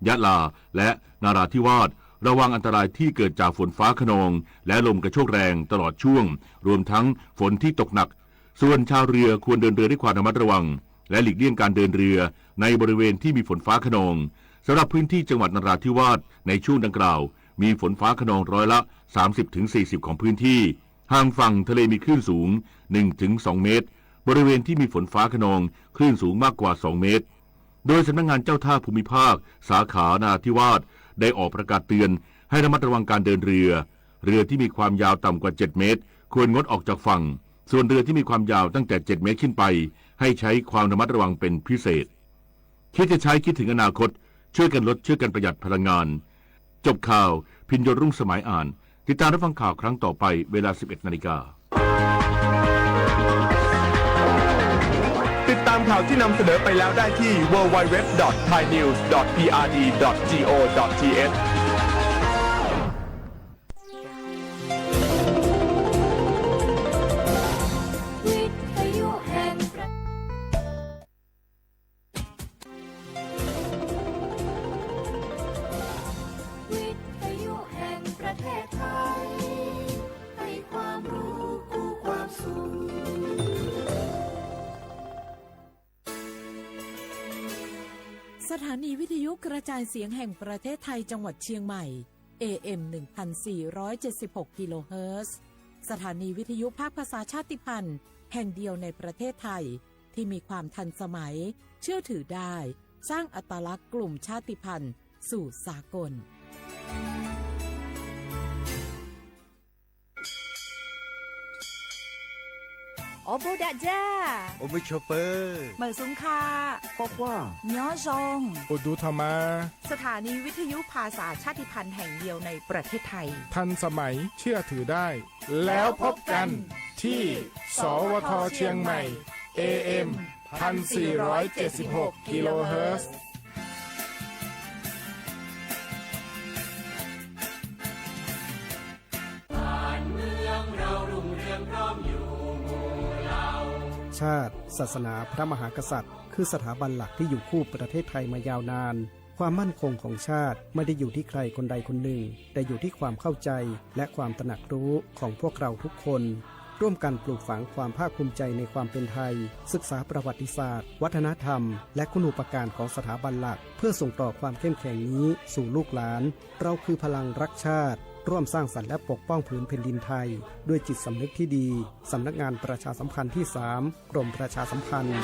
ยะลาและนาราธิวาสระวังอันตรายที่เกิดจากฝนฟ้าคะนองและลมกระโชกแรงตลอดช่วงรวมทั้งฝนที่ตกหนักส่วนชาวเรือควรเดินเรือด้วยความระมัดระวังและหลีกเลี่ยงการเดินเรือในบริเวณที่มีฝนฟ้าคะนองสำหรับพื้นที่จังหวัดนราธิวาสในช่วงดังกล่าวมีฝนฟ้าคะนองร้อยละ 30-40 ของพื้นที่ห่างฝั่งทะเลมีคลื่นสูง 1-2 เมตรบริเวณที่มีฝนฟ้าคะนองคลื่นสูงมากกว่า2 เมตรโดยสำนักงานเจ้าท่าภูมิภาคสาขานราธิวาสได้ออกประกาศเตือนให้ระมัดระวังการเดินเรือที่มีความยาวต่ำกว่า7 เมตรควรงดออกจากฝั่งส่วนเรือที่มีความยาวตั้งแต่7 เมตรขึ้นไปให้ใช้ความระมัดระวังเป็นพิเศษคิดจะใช้คิดถึงอนาคตช่วยกันลดช่วยกันประหยัดพลังงานจบข่าวพิญญรุ่งสมัยอ่านติดตามรับฟังข่าวครั้งต่อไปเวลา 11:00 น.ติดตามข่าวที่นำเสนอไปแล้วได้ที่ www.thainews.prd.go.thสถานีวิทยุกระจายเสียงแห่งประเทศไทยจังหวัดเชียงใหม่ AM 1476 กิโลเฮิรตซ์สถานีวิทยุภาคภาษาชาติพันธุ์แห่งเดียวในประเทศไทยที่มีความทันสมัยเชื่อถือได้สร้างอัตลักษณ์กลุ่มชาติพันธุ์สู่สากลโอโบดาจ้าโอมิชอปเปอร์เหมอซุงคาป๊อกว่าย้อซงโอดูธรรมาสถานีวิทยุภาษาชาติพันธุ์แห่งเดียวในประเทศไทยทันสมัยเชื่อถือได้แล้วพบกันที่สวทเชียงใหม่ AM 1476 กิโลเฮิรตซ์ชาติศาสนาพระมหากษัตริย์คือสถาบันหลักที่อยู่คู่ประเทศไทยมายาวนานความมั่นคงของชาติไม่ได้อยู่ที่ใครคนใดคนหนึ่งแต่อยู่ที่ความเข้าใจและความตระหนักรู้ของพวกเราทุกคนร่วมกันปลูกฝังความภาคภูมิใจในความเป็นไทยศึกษาประวัติศาสตร์วัฒนธรรมและคุณูปการของสถาบันหลักเพื่อส่งต่อความเข้มแข็งนี้สู่ลูกหลานเราคือพลังรักชาติร่วมสร้างสรรค์และปกป้องผืนแผ่นดินไทยด้วยจิตสำนึกที่ดีสำนักงานประชาสัมพันธ์ที่ 3 กรมประชาสัมพันธ์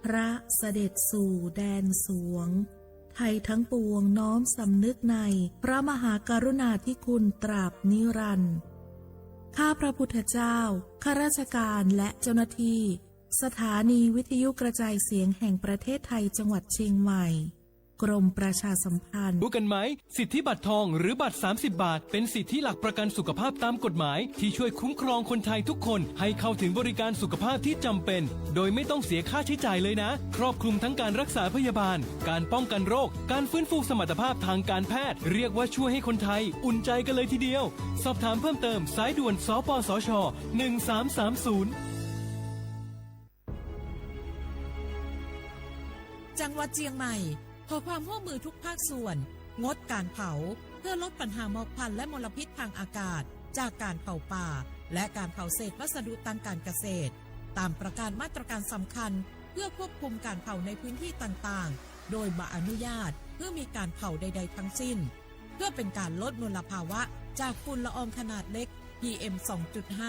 พระเสด็จสู่แดนสวงไทยทั้งปวงน้อมสำนึกในพระมหากรุณาธิคุณตราบนิรันดร์ข้าพระพุทธเจ้าข้าราชการและเจ้าหน้าที่สถานีวิทยุกระจายเสียงแห่งประเทศไทยจังหวัดเชียงใหม่กรมประชาสัมพันธ์รู้กันไหมสิทธิบัตรทองหรือบัตร30 บาทเป็นสิทธิหลักประกันสุขภาพตามกฎหมายที่ช่วยคุ้มครองคนไทยทุกคนให้เข้าถึงบริการสุขภาพที่จำเป็นโดยไม่ต้องเสียค่าใช้จ่ายเลยนะครอบคลุมทั้งการรักษาพยาบาลการป้องกันโรคการฟื้นฟูสมรรถภาพทางการแพทย์เรียกว่าช่วยให้คนไทยอุ่นใจกันเลยทีเดียวสอบถามเพิ่มเติมสายด่วนสปสช1330จังหวัดเชียงใหม่ขอความร่วมมือทุกภาคส่วนงดการเผาเพื่อลดปัญหาหมอกควันและมลพิษทางอากาศจากการเผาป่าและการเผาเศษวัสดุทางการเกษตรตามประกาศมาตรการสำคัญเพื่อควบคุมการเผาในพื้นที่ต่างๆโดยบ่อนุญาตเพื่อมีการเผาใดๆทั้งสิ้นเพื่อเป็นการลดมลภาวะจากฝุ่นละอองขนาดเล็ก PM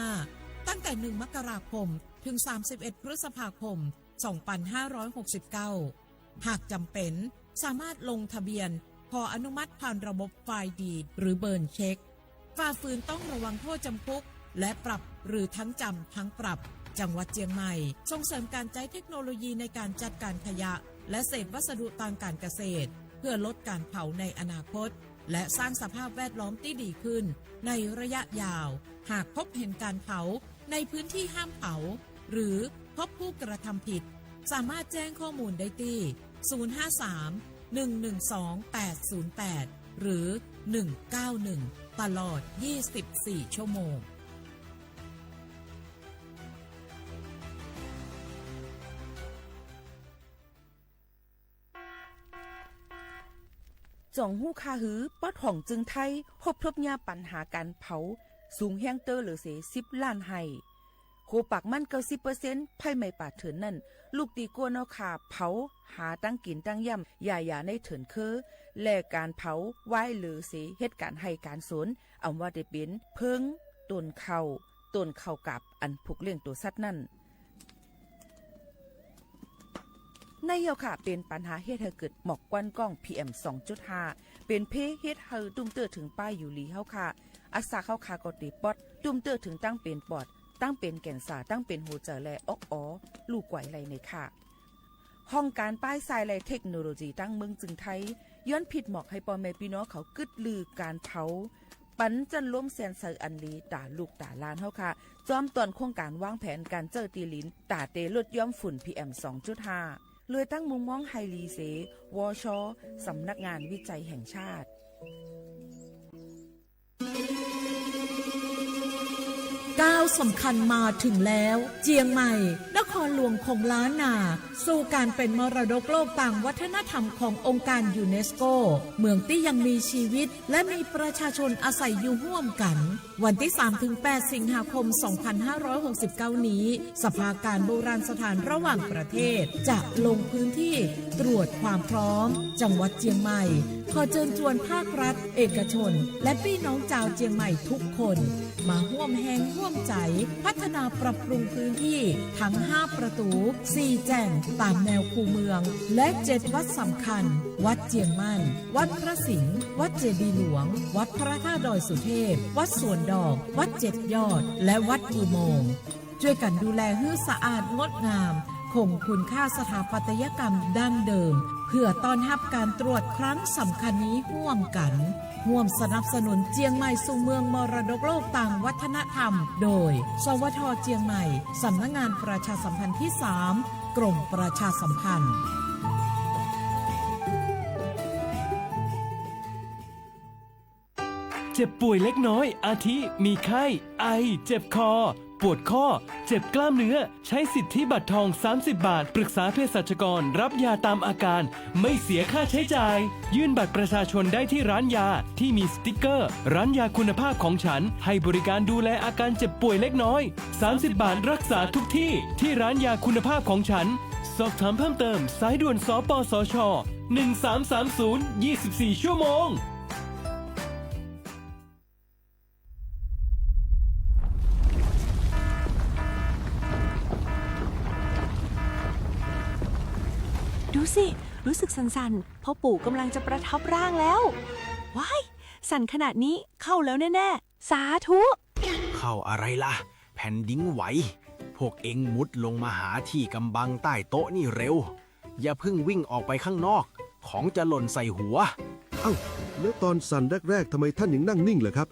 2.5 ตั้งแต่1 มกราคมถึง31 พฤษภาคม 2569หากจำเป็นสามารถลงทะเบียนขออนุมัติผ่านระบบไฟล์ดีดหรือเบิร์นเช็คฝ่าฝืนต้องระวังโทษจำคุกและปรับหรือทั้งจำทั้งปรับจังหวัดเชียงใหม่ส่งเสริมการใช้เทคโนโลยีในการจัดการขยะและเศษวัสดุทางการเกษตรเพื่อลดการเผาในอนาคตและสร้างสภาพแวดล้อมที่ดีขึ้นในระยะยาวหากพบเห็นการเผาในพื้นที่ห้ามเผาหรือพบผู้กระทำผิดสามารถแจ้งข้อมูลได้ที่053 112-808 หรือ 191 ตลอด 24 ชั่วโมงจ่องหู้คาหือปอดห่องจึงไทยพบทบยาปัญหาการเผาสูงแห้งเตอร์หรือเส10 ล้านไห้โคปักมัน90%ไผ่ไม่ป่าเถินนั่นลูกตีกัวเนาะค่ะเผาหาตั้งกินตั้งย่ำอย่าในเถินคือและการเผาไว้หรือเสเหตุการณ์ให้การสนอำว่าได้เป็นเพิงต้นเข้ากับอันผูกเลี้ยงตัวสัตว์นั่นในเยาค่ะเป็นปัญหาเฮ็ดให้เกิดหมอกควันกล้อง PM 2.5 เป็นเพเฮ็ดให้ตุ้มเตอร์ถึงป้ายอยู่ลีเฮาค่ะอาสาเข้าคากอติปอดตุ้มเตอร์ถึงตั้งเป็นปอดตั้งเป็นแก่นสาตั้งเป็นหัวใจและลูกไหวไหลในค่ะห้องการป้ายทรายและเทคโนโลยีตั้งเมืองจึงไทยย้อนผิดหมอกให้พ่อแม่พี่น้องเขากึดลือการเผาปันจันล้มแสนเซออันลีตาลูกตาลานเฮาค่ะจอมตอนโครงการวางแผนการเจอตีลินตาเตลดย่อมฝุ่น PM 2.5 เลยตั้งมุมมองไฮรีเสวชสำนักงานวิจัยแห่งชาติก้าวสำคัญมาถึงแล้วเจียงใหม่นครหลวงของล้านนาสู่การเป็นมรดกโลกต่างวัฒนธรรมขององค์การยูเนสโกเมืองที่ยังมีชีวิตและมีประชาชนอาศัยอยู่ร่วมกันวันที่ 3-8 สิงหาคม 2569 นี้สภาการโบราณสถานระหว่างประเทศจะลงพื้นที่ตรวจความพร้อมจังหวัดเจียงใหม่ขอเชิญชวนภาครัฐเอกชนและพี่น้องชาวเจียงใหม่ทุกคนมาร่วมแรงร่วมใจพัฒนาปรับปรุงพื้นที่ทั้ง5ประตู4แจ่งตามแนวคูเมืองและ7วัดสำคัญวัดเจียงมั่นวัดพระสิงห์วัดเจดีย์หลวงวัดพระธาตุดอยสุเทพวัดสวนดอกวัด7ยอดและวัดอุโมงค์ช่วยกันดูแลให้สะอาดงดงามคงคุณค่าสถาปัตยกรรมดั้งเดิมเพื่อต้อนรับการตรวจครั้งสำคัญนี้ร่วมกันร่วมสนับสนุนเจียงใหม่สู่เมืองมรดกโลกต่างวัฒนธรรมโดยสวท.เจียงใหม่สำนักงานประชาสัมพันธ์ที่3กรมประชาสัมพันธ์เจ็บป่วยเล็กน้อยอาทิมีไข้ไอเจ็บคอปวดข้อเจ็บกล้ามเนื้อใช้สิทธิบัตรทอง30 บาทปรึกษาเภสัชกรรับยาตามอาการไม่เสียค่าใช้จ่ายยื่นบัตรประชาชนได้ที่ร้านยาที่มีสติ๊กเกอร์ร้านยาคุณภาพของฉันให้บริการดูแลอาการเจ็บป่วยเล็กน้อย30 บาทรักษาทุกที่ที่ร้านยาคุณภาพของฉันสอบถามเพิ่มเติมสายด่วนสปสช1330 24 ชั่วโมงดูสิรู้สึกสั่นๆพ่อปู่กำลังจะประทับร่างแล้วว้ายสั่นขนาดนี้เข้าแล้วแน่ๆสาธุเข้าอะไรล่ะแผ่นดินไหวพวกเอ็งมุดลงมาหาที่กำบังใต้โต๊ะนี่เร็วอย่าเพิ่งวิ่งออกไปข้างนอกของจะหล่นใส่หัวเอ้าแล้วตอนสั่นแรกๆทำไมท่านยังนั่งนิ่งเหรอครับ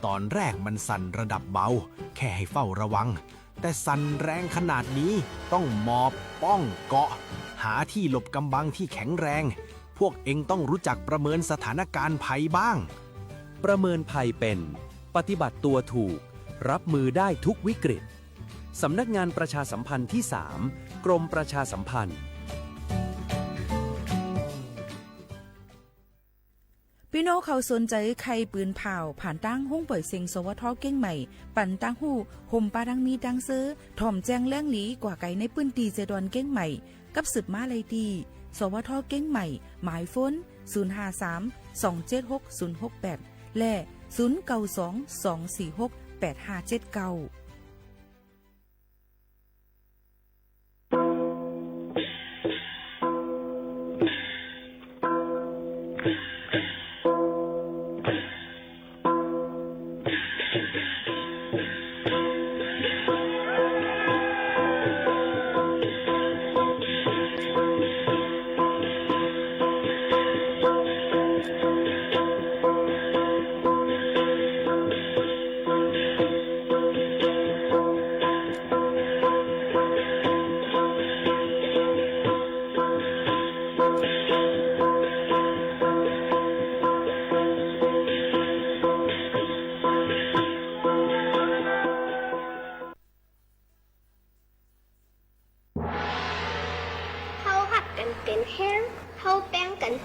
ตอนแรกมันสั่นระดับเบาแค่ให้เฝ้าระวังแต่สั่นแรงขนาดนี้ต้องหมอบป้องเกาะหาที่หลบกำบังที่แข็งแรงพวกเอ็งต้องรู้จักประเมินสถานการณ์ภัยบ้างประเมินภัยเป็นปฏิบัติตัวถูกรับมือได้ทุกวิกฤตสำนักงานประชาสัมพันธ์ที่3กรมประชาสัมพันธ์พี่น้องเขาสนใจใครปืนเผาผ่านตั้งห้องเปิดเซ็งสวทเก้งใหม่ปั่นตั้งหูห่มปาดังมีดังซื้อถ่อมแจงแล้งหลีกว่าไก่ในปืนตีเจดอนเก้งใหม่กับสืบมาเลยดีสวทเก้งใหม่หมายฟ้น053-276-068และ092-246-8579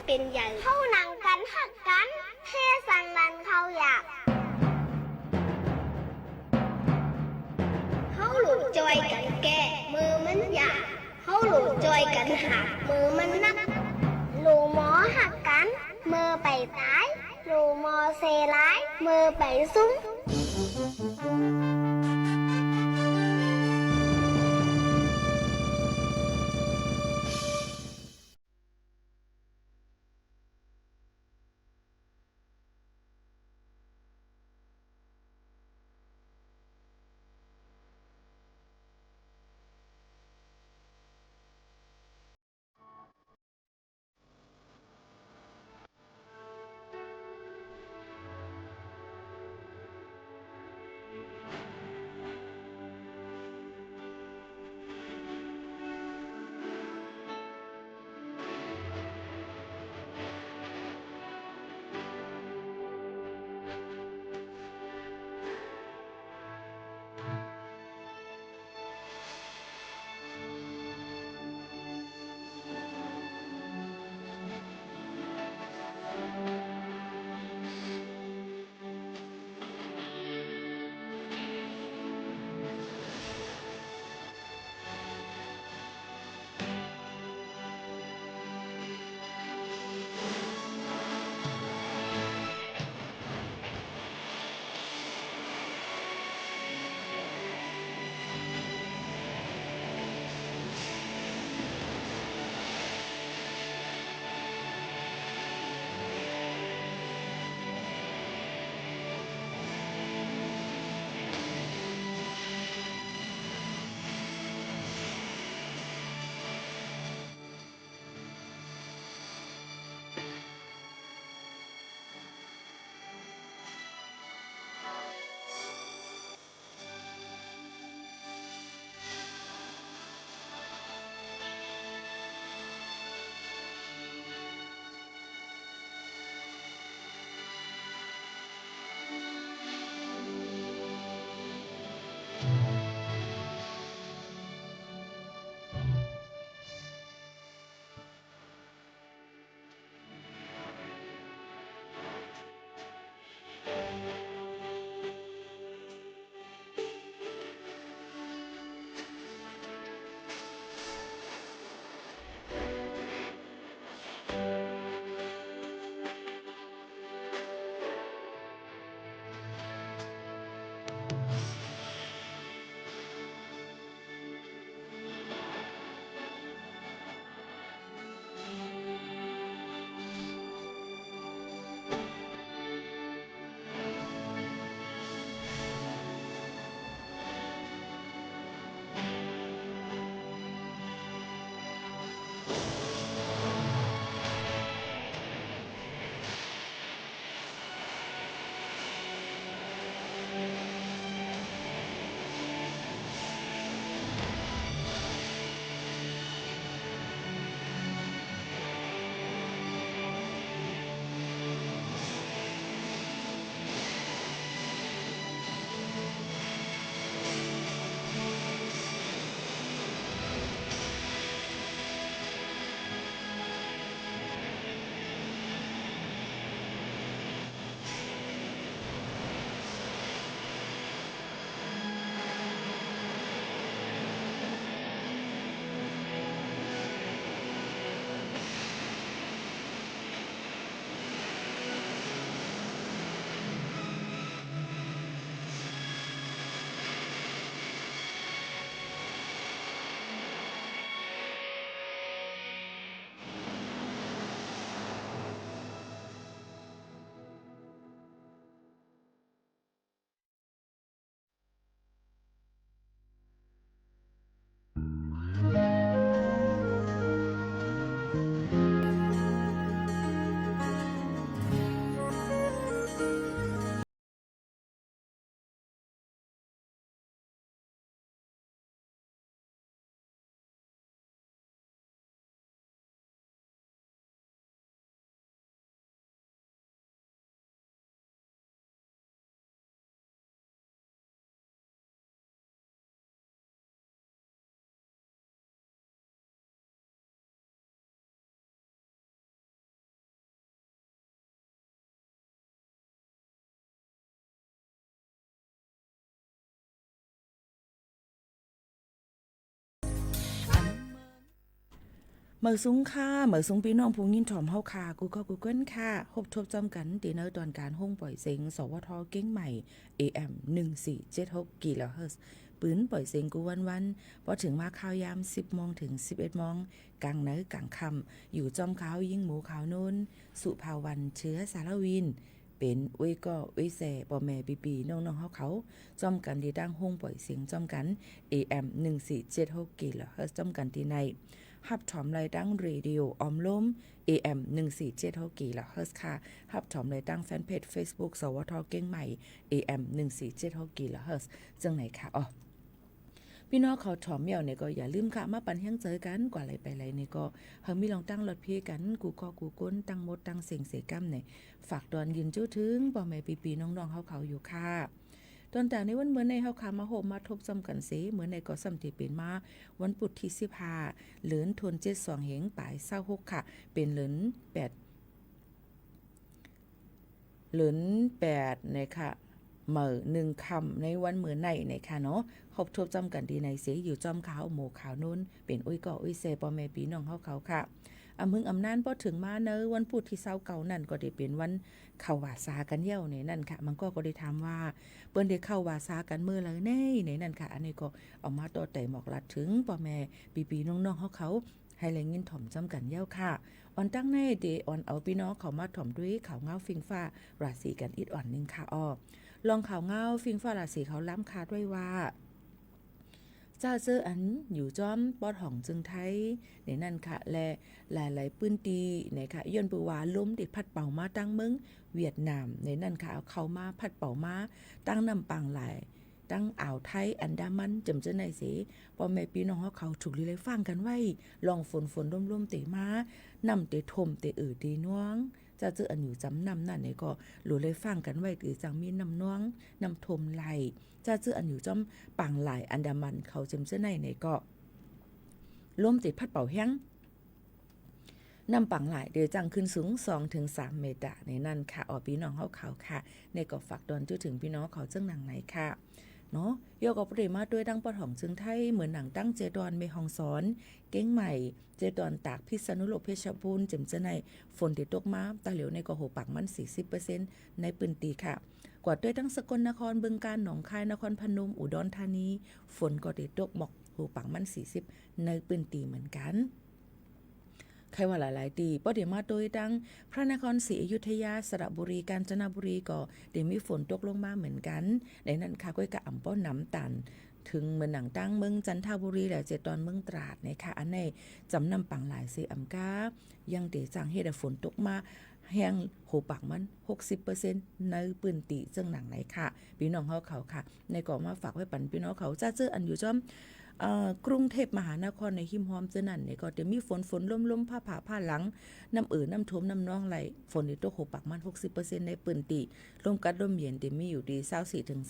เป็นใหญ่เข้าหนังกันหักกันเทสันลันเข้าอยากเข้าหลุดจอยกันแก่มือมันอยากเข้าหลุดจอยกันหักมือมันนักหลูหมอหักกันมือไปตายหลูหมอเซร้ายมือไปซุ้ม เหมือสูงค่ะเหมือสูงพี่น้องผู้ยินถ่อมเฮาค่ะกูก็กูเกิลค่ะพบทบจอมกันตีเนอตอนการห้องปล่อยเสียงสวทเก้งใหม่ AM 1476กิโลเฮิรตซ์ปืนปล่อยเสียงกูวันพอถึงมาข่าวยาม10 โมงถึง 11 โมงกลางเนื้อกลางค่ำอยู่จอมขาวยิ่งหมูขาวนุ่นสุภาวันเชื้อสารวินเป็นอุ้ยก็อุ้ยแส่ป่อแม่ปีน้องๆเขาจอมกันที่ดังห้องปล่อยเสียงจอมกัน AM 1476กิโลเฮิรตซ์จอมกันที่ในฮับถอมรายดังเรดิโอออมล้ม AM 1476กิโลเฮิรตซ์ค่ะฮับถอมรายดังแฟนเพจ Facebook สวทเก้งใหม่ AM 1476กิโลเฮิรตซ์จังไหนค่ะอ๋อพี่น้องเขาถอมเหี่ยวเนี่ยก็อย่าลืมค่ะมาปันแห้งเจอกันกว่าอะไรไปอะไรเนี่ยก็เฮามีลองตั้งรถพี่กันกูก็กูก้นตั้งมดตั้งเสียงเสกัมเนี่ยฝากตอนยืนจู้ถึงป่อแม่ปีน้องๆเขาอยู่ค่ะตอนแต่ในวันเหมือนในเฮาค่ะมาโฮมมาทบจำกันเสเหมือนในก็สำที่เป็นมาวันพุธที่15เหลือนทน72เหงปลาย26ค่ะเป็นเหลือน8นะคะเหมือ1ค่ำในวันเหมือนในค่ะเนาะครบทบจำกันดีในเสียอยู่จอมขาวหมู่ขาวนุ่นเป็นอุ้ยก่ออุ้ยเซป่อแม่พี่น้องเขาค่ะมึงอำนานพอถึงมาเนอวันพุธที่29นั่นก็ได้เป็นวันเข้าวาสากันเยี่ยวในนั่นค่ะมันก็ได้ถามว่าเปิ้นได้เข้าวาสากันมื้อละในนั่นค่ะอันนี้ก็เอามาต่อแต่หมอกลัดถึงป่อแม่พี่น้องๆเขาให้แรงยินถ่อมจำกันเยี่ยวค่ะออนตั้งในเดออนเอาพี่น้องเขามาถ่อมด้วยข่าวเงาฟิงฟ้าราศีกันอีกอ่อนนึงค่ะอ้อลองข่าวเงาฟิงฟ้าราศีเขาล้ำคาด้วยว่าเจ้าเจออันอยู่จอมปอดห่องจึงไทยในนั่นค่ะและหลายๆปื้นตีในค่ะย้อนปือว่าล้มติดพัดเป่ามาตั้งเมืองเวียดนามในนั่นค่ะเอาเข้ามาพัดเป่ามาตั้งนำปังหลายตั้งอ่าวไทยอันดามันจำเจอในสิพ่อแม่พี่น้องเขาถูกลีเลยฟังกันไว้ลองฝนร่มๆเตมานำเตทมเตตีน้วงจะเจออันอยู่จำนำนั่นนี่ก็หลุเลยฟังกันไว้คือจังมีน้ำน้วงน้ำทมไหลจะเจออันอยู่จอมปังหลายอันดามันเขาจำเจอในก็ลมติดพัดเป่าแห้งนำปังหลายเดือจังขึ้นสูง 2-3 เมตรในนั่นค่ะอ๋อพี่น้องเขาค่ะในก็ฝากตอนจุถึงพี่น้องเขาเจ้าหนังไหนค่ะเนาะโยกกับปริมาด้วยดังปอดห่องจึงไทยเหมือนหนังตั้งเจดอนเมฮองสอนเก้งใหม่เจดอนตากพิษณุโลกเพชรบูรณ์จำเจในฝนที่ตกมาตาเหลียวในก็โหปักมัน 40% ในปืนตีค่ะกว่าด้วยทั้งสกลนครบึงกาฬหนองคายนครพนมอุดรธานีฝนก็ได้ตกหมอกโหปักมัน40ในปืนตีเหมือนกันใครว่าหลายๆตีป้อเดี๋ยวมาโดยดังพระนครศรีอยุธยาสระบุรีกาญจนบุรีก็เดี๋ยวมีฝนตกลงมาเหมือนกันในนั้นค่ะก้อยกะอ่ำป้อน้ำตันถึงเมืองหนังตั้งเมืองจันทบุรีและเจตอนเมืองตราดนะคะอันในจำนำปังหลายเสอำกายังเดจังเฮ็ดฝนตกมาแห้งโหปักมัน 60% ในปืนติจังหนังไหนค่ะพี่น้องเขาค่ะในก็มาฝากไว้ปันพี่น้องเขาจ้าเจออันอยู่จอมกรุงเทพมหานครในหิมหอมเจนั่นเนี่ยก็จะมีฝนล้มๆผ้าหลังน้ำน้ำท่วมน้ำนองไหลฝนที่ตกโหปักมัน 60% ในปืนติลมกัดลมเย็นจะมีอยู่ดี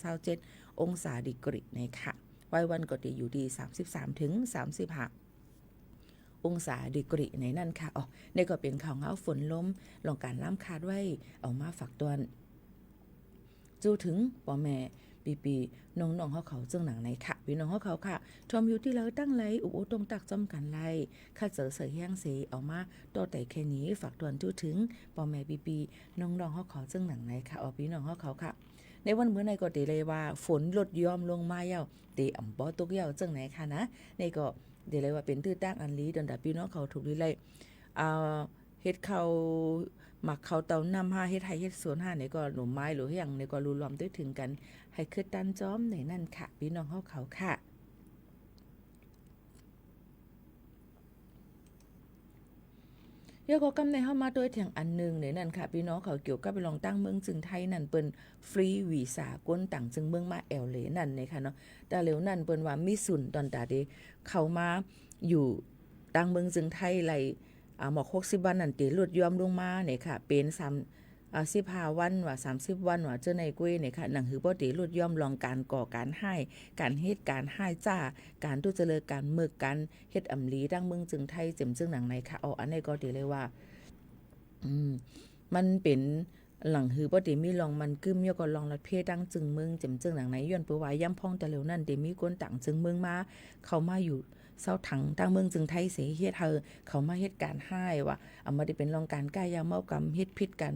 24-27องศาดีกรีนะคะวันก็จะอยู่ดี33-35องศาดีกรีในนั่นค่ะอ๋อนี่ก็เป็นข่าวเงาฝนล้มลองการล้ำคาดไว้เอามาฝากตอนจูถึงป่อแม่ปีน้องๆเขาจังหนังไหนค่ะพี่น้องเขาค่ะทอมอยู่ที่เราตั้งไรอุโอตรงตักจอมกันไรข้าเจอเสือแห้งเสเอามาต่อแต่แค่นี้ฝากตอนจูถึงป่อแม่ปีน้องๆเขาจังหนังไหนค่ะอ๋อพี่น้องเขาค่ะในวันเมื่อในก็เดเลยว่าฝนลดยอมลงมาเย้าเตอ่ำบ่ตกเย้าจังไหนค่ะนะในก็เดี๋ยวเลยว่าเป็นตื้อตั้งอันลีดอนดาพี่น้องเขาถูกดีเลยเฮ็ดเขาหมักเขาเตานำ5เฮ็ดไห้เฮ็ดสวน5นี่ก็หน่อไม้หรืออย่างนี่ก็รู้ล้อมด้วยถึงกันให้คือตันจ้อมในนั่นค่ะพี่น้องเขาค่ะยกกำในเข้ามาโดยเถียงอันนึงในนั่นค่ะพี่น้องเขาเกี่ยวกับไปลองตั้งเมืองจึงไทยนั่นเปิ้นฟรีวีซ่าก้นต่างจึงเมืองมาแอลเลนั่นนี่ค่ะเนาะแต่เร็วนั่นเปิ้นว่ามีสุนตอนตาเดเข้ามาอยู่ต่างเมืองจึงไทยไหลหมอก60วันนั่นติลดยอมลงมาเนี่ยค่ะเป็น15วันว่า30วันว่าเจ้าในกุ้ยเนี่ยค่ะหนังหือบ่ติลดยอมลองการก่อการให้การเฮ็ดการให้จ้าการทุจริตการมึกการเฮ็ดอำลีดังเมืองจึงไทยจึงหนังไหนค่ะเอาอันนี้ก็ดีเลยว่ามันเป็นหลังหือบ่ติมีลองมันกึมยก็ลองรัดเพดังจึงเมืองจึงหนังไหนย้อนปือว่าย่ำพ่องแต่เร็วนั้นติมีคนต่างจึงเมืองมาเข้ามาอยู่ เศร้าถังตั้งเมืองจึงไทยเสเฮ็ดเฮอเขามาเฮ็ดการให้ว่าเอามาได้เป็นรองการก้ายาเมากรรมเฮ็ดพิษกัน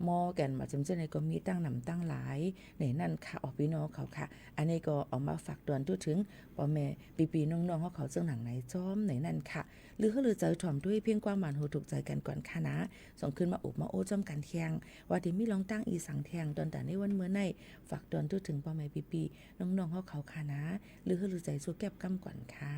มอกันมาจำเจในก็มีตั้งหนำตั้งหลายในนั่นค่ะออกพี่น้องเขาค่ะอันนี้ก็ออกมาฝากเตือนทุกถึงพ่อแม่ปีๆน้องๆเขาเจ้าหนังไหนจ้อมในนั่นค่ะหรือเขาหรือใจถ่อมด้วยเพียงความหมานโหถูกใจกันก่อนค่ะนะส่งขึ้นมาอบมาโอ้จ้อมกันเที่ยงว่าที่มีลองตั้งอีสังเที่ยงตอนแต่ในวันเมื่อในฝากเตือนทุกถึงพ่อแม่ปีๆน้องๆเขาค่ะนะหรือเขาหรือใจสู้แก็บกำก่อนค่ะ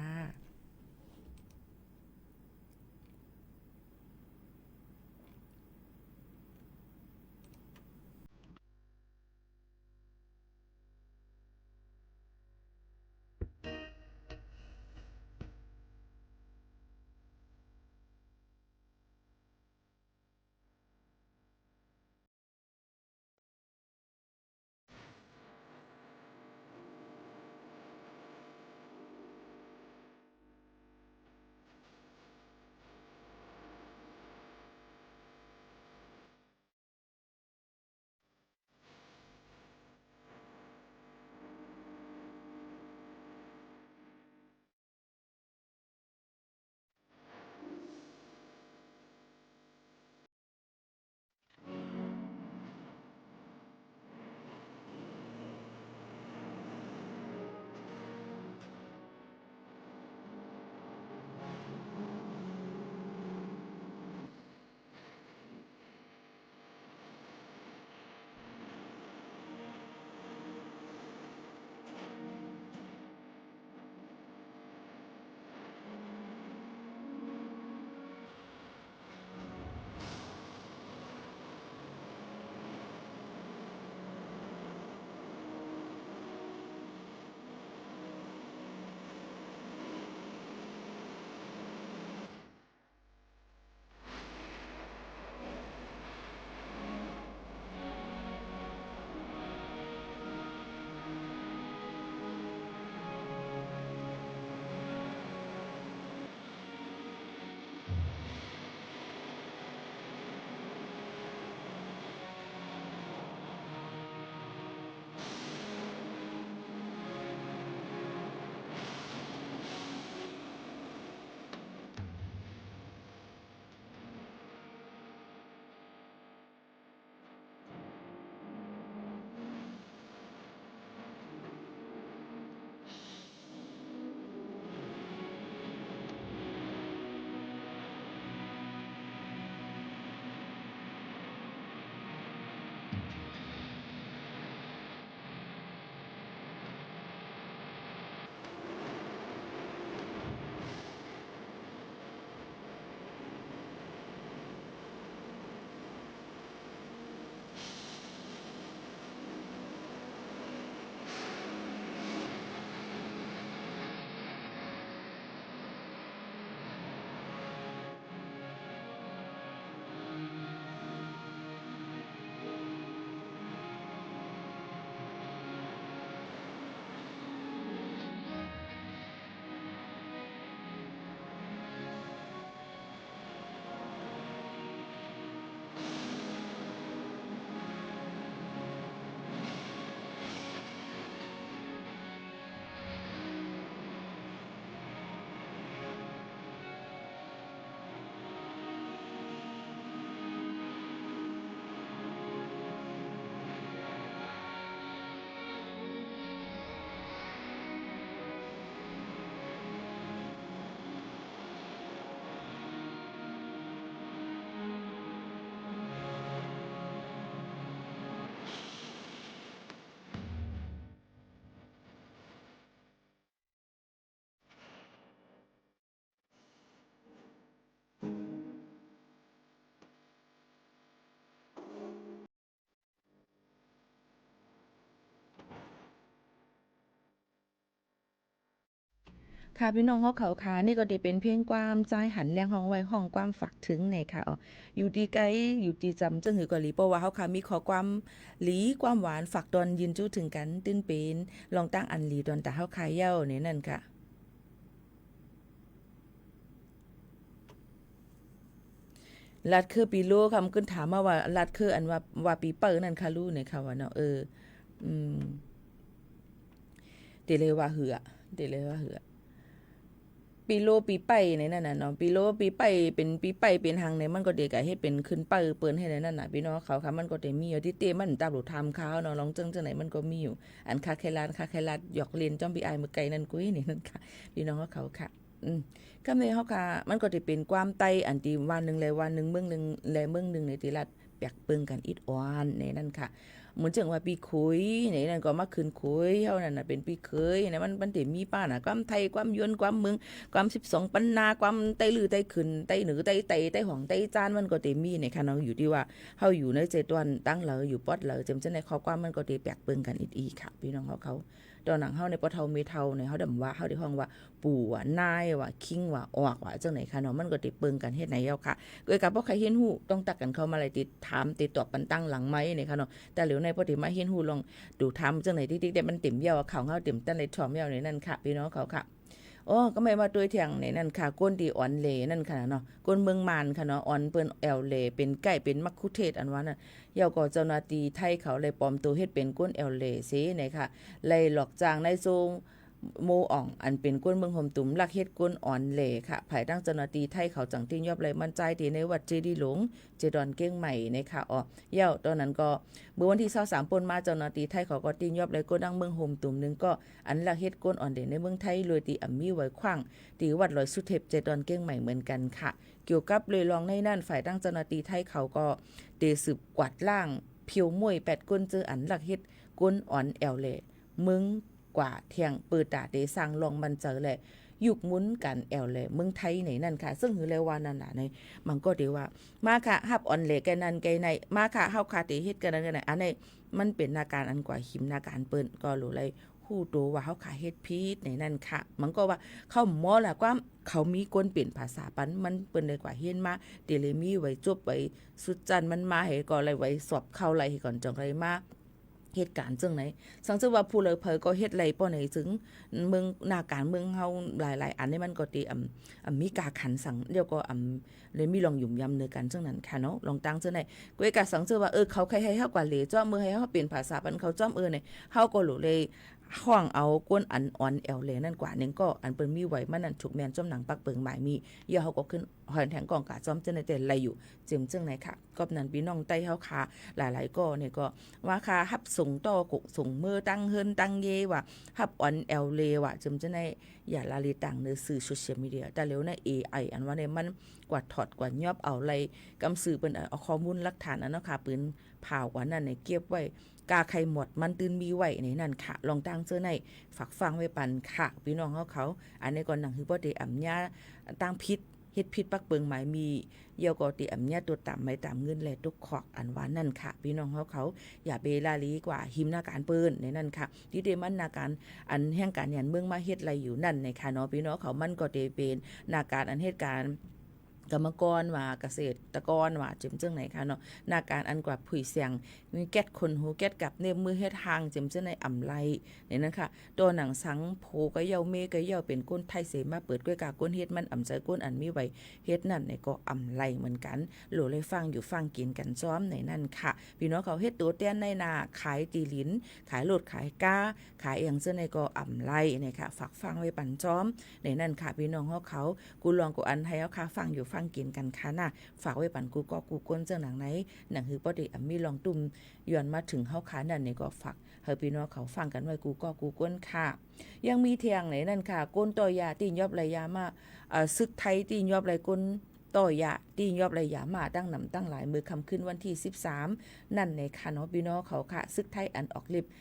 ค่ะพี่น้องเขาค่ะนี่ก็ได้เป็นเพียงความใจหันแรงห้องไว้ห้องความฝากถึงในค่ะอยู่ดีไกลอยู่ดีจำจึงหือก็หลีเพราะว่าเขาค่ะมีขอความหลีความหวานฝากตอนยินจู้ถึงกันตื้นเป็นลองตั้งอันหลีตอนแต่เขาคายเย้าในนั่นค่ะลัดคือปีโลคำขึ้นถามมาว่าลัดคืออันว่าปีเปิลนั่นค่ะรู้ในค่ะว่าเนาะเดเลยว่าเหือ ปีโลปีไปในนั่นน่ะเนาะปีโลปีไปเป็นปีไปเป็นหังในมันก็เด็กก็เฮ็ดเป็นขึ้นเปิ้นให้ในนั่นน่ะพี่น้องเขาค่ะมันก็ได้มีอยู่ที่เตมันตามหลุทำข้าวเนาะลองจังไหนมันก็มีอยู่อันคาไคลาดหยอกเล่นจ้อมพี่อายมือไกลนั่นกุ้ยนี่นั่นค่ะพี่น้องเขาค่ะก็ในเฮาค่ะมันก็ได้เป็นความไตอันที่วันนึงเลยวันนึงเมืองนึงแลเมืองนึงในที่รัฐแปลกเปิงกันอิดอ่อนในนั่นค่ะเหมือนจังว่าปีคุยในนั่นก็มาคืนคุยเฮานั่นน่ะเป็นปีเคยในมันได้มีป้าน่ะความไทยความยวนความเมืองความ12ปันนาความไตลือไตขึ้นไตเหนือไตหองไตจานมันก็ได้มีในค่ะเนาะอยู่ที่ว่าเฮาอยู่ในใจตวนตั้งเหลออยู่ปอดเหลอจำจังในข้อความมันก็ได้แปลกเปิงกันอีกค่ะพี่น้องเขาตอนหนังเฮาในปอเฒ่าเมเฒ่าในเฮาดำว่าเฮาได้ห้องว่าปู่ว่านายว่าคิงว่าออกว่าจังไหนค่ะเนาะมันก็ได้เปิงกันเฮ็ดไหนเฮาค่ะเอ้ยก็บ่ใครเห็นฮู้ต้องตักกันเข้ามาเลยติดถามติดตอบปันตั้งหลังไม้นี่ค่ะเนาะแต่เหลียวในพอได้มาเห็นฮู้ลองดูทำจังไหนติ๊กๆแต่มันเต็มเยี่ยวเขาเฮาเต็มตั้นในถ่อมเยี่ยวในนั่นค่ะพี่น้องเขาค่ะโอ้ก็ไม่มาตัวเถียงในนั่นค่ะก้นดีอ่อนเลนั่นค่ะเนาะก้นเมืองมานค่ะเนาะอ่อนเปิ้นแอลเลเป็นไก่เป็นมักคุเทศอันว่าน่ะเยาก็เจ้าหน้าที่ไทยเขาเลยปลอมตัวเฮ็ดเป็นก้นแอลเลซินี่ค่ะเลยหลอกจ้างในทรงโมอ่องอันเป็นก้นเมืองห่มตุ่มลักเฮ็ดก้นอ่อนเลค่ะภายตั้งเจ้าหน้าที่ไทยเขาจังติ้งยอบเลยมั่นใจที่ในวัดเจดีหลวงเจดอนเก้งใหม่ในค่ะเย้าตอนนั้นก็เมื่อวันที่23ป่นมาเจ้าหน้าที่ไทยเขาก็ติ้งยอบเลยก้นดังเมืองห่มตุ่มนึงก็อันลักเฮ็ดก้นอ่อนเด่นในเมืองไทยเลยตีอ่ำมีไว้ขว้างตีวัดลอยสุเทพเจดอนเก้งใหม่เหมือนกันค่ะเกี่ยวกับเลยลองในนั่นฝ่ายตั้งเจ้าหน้าที่ไทยเขาก็เดสืบกวาดล่างเพียวมวย8ก้นเจออันลักเฮ็ดก้นอ่อนแอลเลมึงกว่าเที่ยงเปิดตาเดสร้างลองมันเจอแหละยุกมุนกันแอลแหละเมืองไทยในนั่นค่ะซึ่งหือเลยว่านั่นน่ะในมันก็เดียวว่ามาค่ะฮับอ่อนแหลแกนั่นแกในมาค่ะเฮาคาติเฮ็ดกันนั่นกันอันนี้มันเป็นนาการอันกว่าหิมนาการเปิ้นก็รู้เลยฮู้โตว่าเฮาขาเฮ็ดผิดในนั่นค่ะมันก็ว่าเขาหมอล่ะว่าเขามีกวนเป็นภาษาปันมันเปิ้นได้กว่าเฮ็ดมาเดเลมีไว้จบไว้สุดจันมันมาให้ก็เลยไว้สอบเข้าไรให้ก่อนจังไรมาเหตุการณ์จังไหนสังเกตว่าผู้เลอเผยก็เฮ็ดไรป้อไหนถึงเมืองหน้าการเมืองเฮาหลายๆอันนี้มันก็ติมีกาขันสังเดี๋ยวก็เลยมีลองหยุ่มยำเนื้อกันจังนั้นค่ะเนาะลองตั้งจังไหนก็กะสังเกตว่าเขาใครให้เฮากว่าเหลจ้อมือให้เฮาเป็นภาษาปันเขาจ้อมเนี่ยเฮาก็หลุเลยห้องเอาก้นอันอ่อนแอลเลยนั่นกว่านึงก็อันเปิ้นมีไว้มันนั่นถูกแม่นจ้อมหนังปักเปิงหมายมีเยาเฮาก็ขึ้นหอนแทงกองกะจ้อมจังได๋แต่ไรอยู่เจิมจังไหนค่ะก็นั้นพี่น้องใต้เฮาค่ะหลายๆก็เนี่ยก็ว่าค่ะฮับส่งต่อกุส่งมือตั้งเฮินตั้งเยว่าฮับอ่อนแอลเลว่าเจิมจังได๋อย่าลาลีต่างในสื่อโซเชียลมีเดียแต่แล้วใน AI อันว่าเนี่ยมันกว่าถอดกว่ายอบเอาไรกำสื่อเปิ้นเอาข้อมูลหลักฐานอันเนาะค่ะปืนเผากว่านั้นเนี่ยเก็บไว้กาไข่หมดมันตื่นมีไว้ในนั่นค่ะลองตั้งเจอในฝากฟังไว้ปันค่ะพี่น้องเขาอันนี้ก่อนหนังคือบ่ได้อำญาตั้งพิษเฮ็ดพิษปักเปิงหมายมีเยาก็ติอำญาตัวตามไม่ตามเงินแลตุกขอกอันว่านั่นค่ะพี่น้องเขาอย่าเบลาลีกว่าหิมนาการเปิ้นในนั่นค่ะที่เดมันนาการอันแห่งการยันเมืองมาเฮ็ดอะไรอยู่นั่นในค่ะเนาะพี่น้องเขามันก็ได้เป็นนาการอันเหตุการณ์กรรมกรว่าเกษตรกรว่าจิมจังไหนค่ะเนาะนาการอันกว่าผุยเสียงมีแก๊สคนหูแก๊สกับเนบมือเฮ็ดทางจิมจังไหนอ่ำไลนี่นั่นค่ะตัวหนังสังโผก็เยาเมก็เยาเป็นก้นไทยเสมาเปิดก้วยกาก้นเฮ็ดมันอ่ำใจก้นอันมีไว้เฮ็ดนั่นก็อ่ำไลเหมือนกันโหลเลยฟังอยู่ฟังกินกันซ้อมในนั่นค่ะพี่น้องเขาเฮ็ดตัวเตี้ยนในนาขายตีลินขายโลดขายก้าขายอย่างจังไหนก็อ่ำไลนี่ค่ะฝากฟังไว้ปันซ้อมในนั่นค่ะพี่น้องเขากูลองกูอันให้เฮาค่ะฟังอยู่ฟังกินกันค่ะนะฝากไว้ปันกูก็กูก้นเจ้าหนังไหนหนังคือบ่ได้มีลองตุ่มย้อนมาถึงเฮาค่ะนั่นนี่ก็ฝากให้พี่น้องเขาฟังกันไว้กูก็กูก้นค่ะยังมีเที่ยงไหนนั่นค่ะก้นต่อยาตีนยอบระยะมาซึกไทยตีนยอบไรก้นต่อยาตีนยอบระยะมาตั้งนำตั้งหลายมือคำขึ้นวันที่13นั่นในค่ะเนาะพี่น้องเขาค่ะซึกไทยอันออกฤทธิ์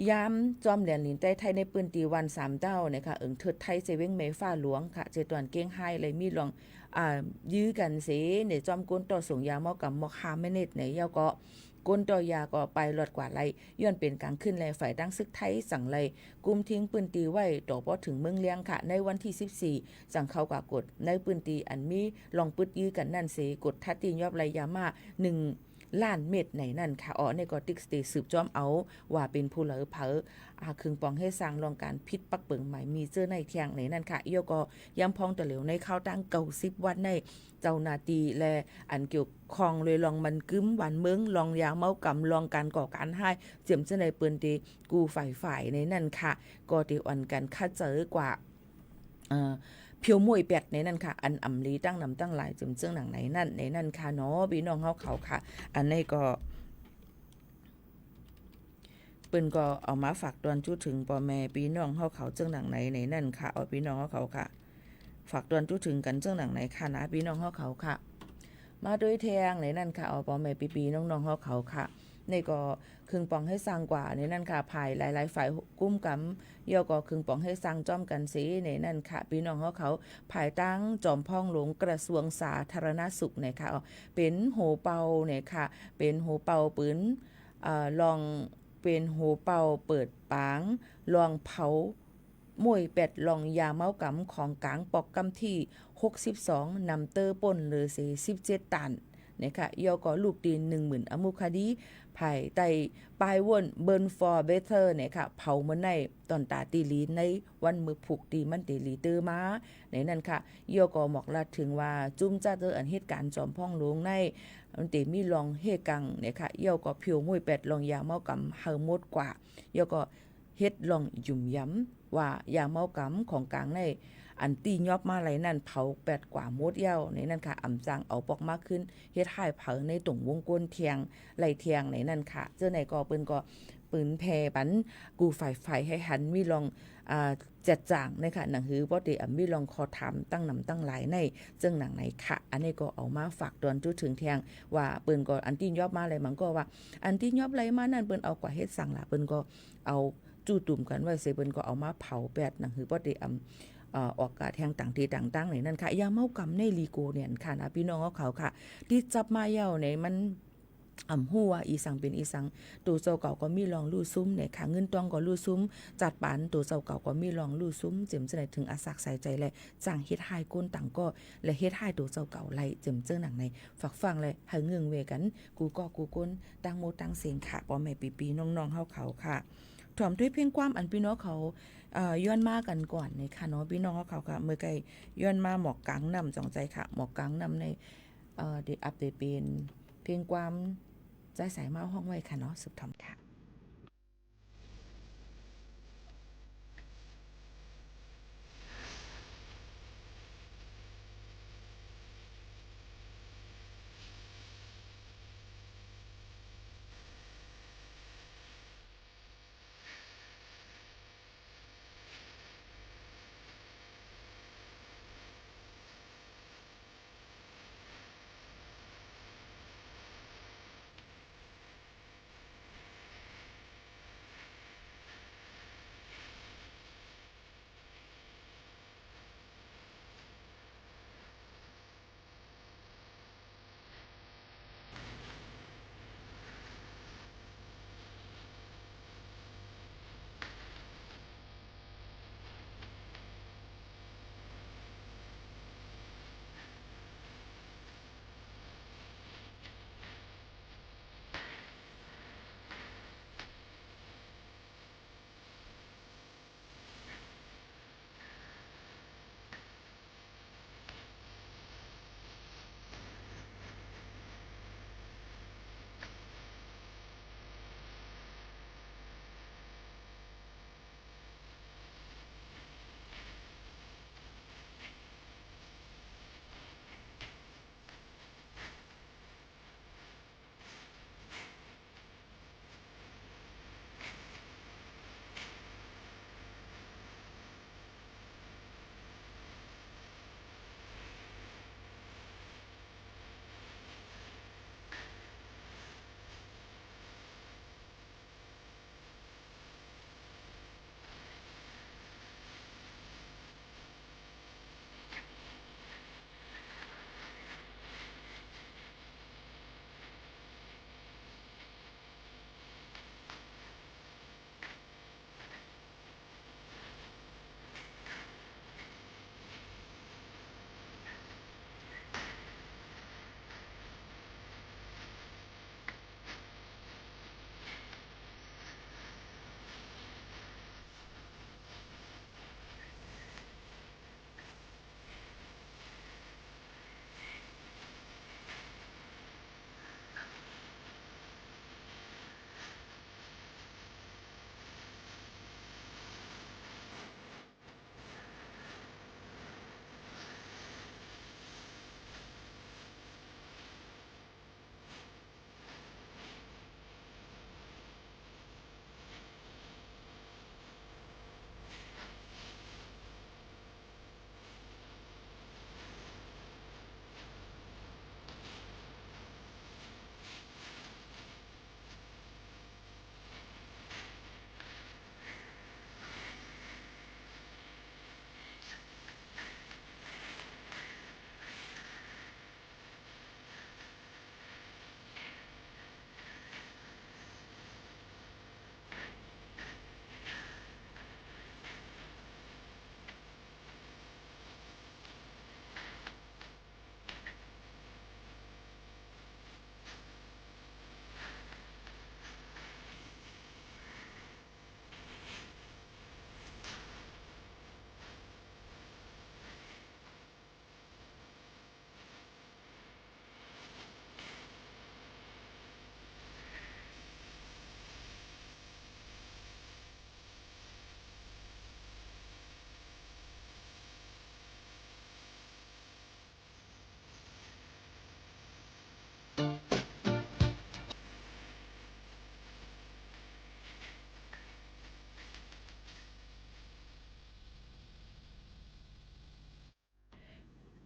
ยามจอมแหลนหลินใต้ไทยในปืนตีวัน3เต้านะคะเถิดไทยเซเว้งเมฟ้าหลวงค่ะเจตวนเก้งไฮเลยมีลองยื้อกันเสในจอมก้นต่อส่งยาเมากับมอคาเมเนตในเยาก็ก้นต่อยาก็ไปหลอดกว่าไรย้อนเป็นกลางขึ้นแลฝ่ายดังซึกไทยสั่งไรกุมทิ้งปืนตีไว้ต่อพอถึงเมืองเลียงค่ะในวันที่14สั่งเข้ากว่ากดในปืนตีอันมีลองปึดยื้อกันนั่นเสกดทัดตียอบไรยามา1 ล้านเม็ดในนั่นค่ะในก็ติ๊กสเตสืบจอมเอาว่าเป็นผู้เหลือเผอครึ่งปองให้สร้างรองการพิษปักเปิงหมายมีเจอในเที่ยงในนั่นค่ะเอียวก็ย้ำพองตะเหลวในข้าวตั้ง90วันในเจ้านาตีและอันเกี่ยวคองเลยลองมันกึ้มหวานเมืองลองยางเมากำลองการก่อการให้เจียมเจอในปืนตีกูฝ่ายในนั่นค่ะก็ตีอ่อนกันค่าเจอกว่า เพียวมวยแปดในนั่นค่ะอันอำลีตั้งนำตั้งหลายจึงเจ้งหนังไหนนั่นในนั่นค่ะเนาะพี่น้องเฮาเขาค่ะอันนี้ก็เปิ้นก็เอามาฝากตอนจุดถึงพ่อแม่พี่น้องเฮาเขาเจ้งหนังไหนในนั่นค่ะเอาพี่น้องเฮาเขาค่ะฝากตอนจุดถึงกันเจ้งหนังไหนค่ะนะพี่น้องเฮาเขาค่ะมาด้วยแทงในนั่นค่ะเอาพ่อแม่พี่ๆน้องๆเฮาเขาค่ะนี่ก็ครึ่งปองให้สร้างกว่าในนั่นค่ะภายหลายๆฝ่ายกุ้มกำเยาก็ครึ่งปองให้สร้างจ้อมกันสีในนั่นค่ะพี่น้องเขาภายตั้งจอมพ่องหลวงกระทรวงสาธารณสุขเนี่ยค่ะเป็นโหเป่าเนี่ยค่ะเป็นโหเป่าปืนลองเป็นโหเป่าเปิดปางลองเผามวยเป็ดลองยาเมากำของกลางปอกกำที่62นำเตอร์ป่นหรือ17ตันเนี่ยค่ะยอก็ลูกดีน 10,000 อมุคดีภายใต้ปลายวนเบิร์นฟอร์เบเทอร์เนี่ยค่ะเผามันในตอนตาตีลีในวันมือผูกดีมันตีลีเตอร์มาในนั้นค่ะยอก็บอกละถึงว่าจุ้มจ้าเตออันเหตุการณ์จอมพ่องหลวงในมันตีมีลองเฮกังเนี่ยค่ะยอก็ผิวมวยเป็ดลองยาเมากำเฮาหมดกว่ายอก็เฮ็ดลองยุ่มย้ำว่ายาเมากำของกลางในอันตียอบมาไหลนั่นเผาแปดกว่าหมดเย้าในนั่นค่ะอำจางเอาปอกมากขึ้นเฮ็ดให้เผาในตรงวงกลมเทียงไหลเทียงในนั่นค่ะเจ้าไหนก็เปิ้นก็ปืนแพปันกูฝ่ายให้หันมีลองจัดจ่างนะคะหนังหือบ่ได้มีลองคอถามตั้งนำตั้งหลายในเจ้งหนังไหนค่ะอันนี้ก็เอามาฝากตอนจุดถึงเทียงว่าเปิ้นก็อันตียอบมาอะไรมันก็ว่าอันตียอบไหลมานั่นเปิ้นเอากว่าเฮ็ดสั่งล่ะเปิ้นก็เอาจู่ตุ่มกันไว้เสเปิ้นก็เอามาเผาแปดหนังหือบ่ได้ออกกาศแห่งต่างที่ต่างๆในนั่นค่ะยาเมากำในลีโกเนี่ยค่ะนะพี่น้องเขาค่ะที่จับมาเย้าในมันหัวอีสังเป็นอีสังตัวเจ้าเก่าก็มีรองลู่ซุ้มเนี่ยค่ะเงินตองก็ลู่ซุ้มจัดปานตัวเจ้าเก่าก็มีรองลู่ซุ้มเจ็มจะไหนถึงอาศักใส่ใจเลยจังเฮ็ดให้ก้นต่างก็และเฮ็ดให้ตัวเจ้าเก่าไล่เจ็มเจ้าหนังในฝักฟังเลยให้เงืองเวกันกูก็กูก้นตั้งโมตั้งเสียงค่ะพ่อแม่ปีๆน้องๆเขาค่ะถ่อมด้วยเพียงความอันพี่น้องเขาย้อนมากันก่อนในค่ะเนาะพี่น้องเขาค่ะเมื่อไกลย้อนมาหมอกกลางนำจองใจค่ะหมอกกลางนำในเดอัปเดตเป็นเพียงความใจใส่มาห้องไว้ค่ะเนาะสุดทอมค่ะ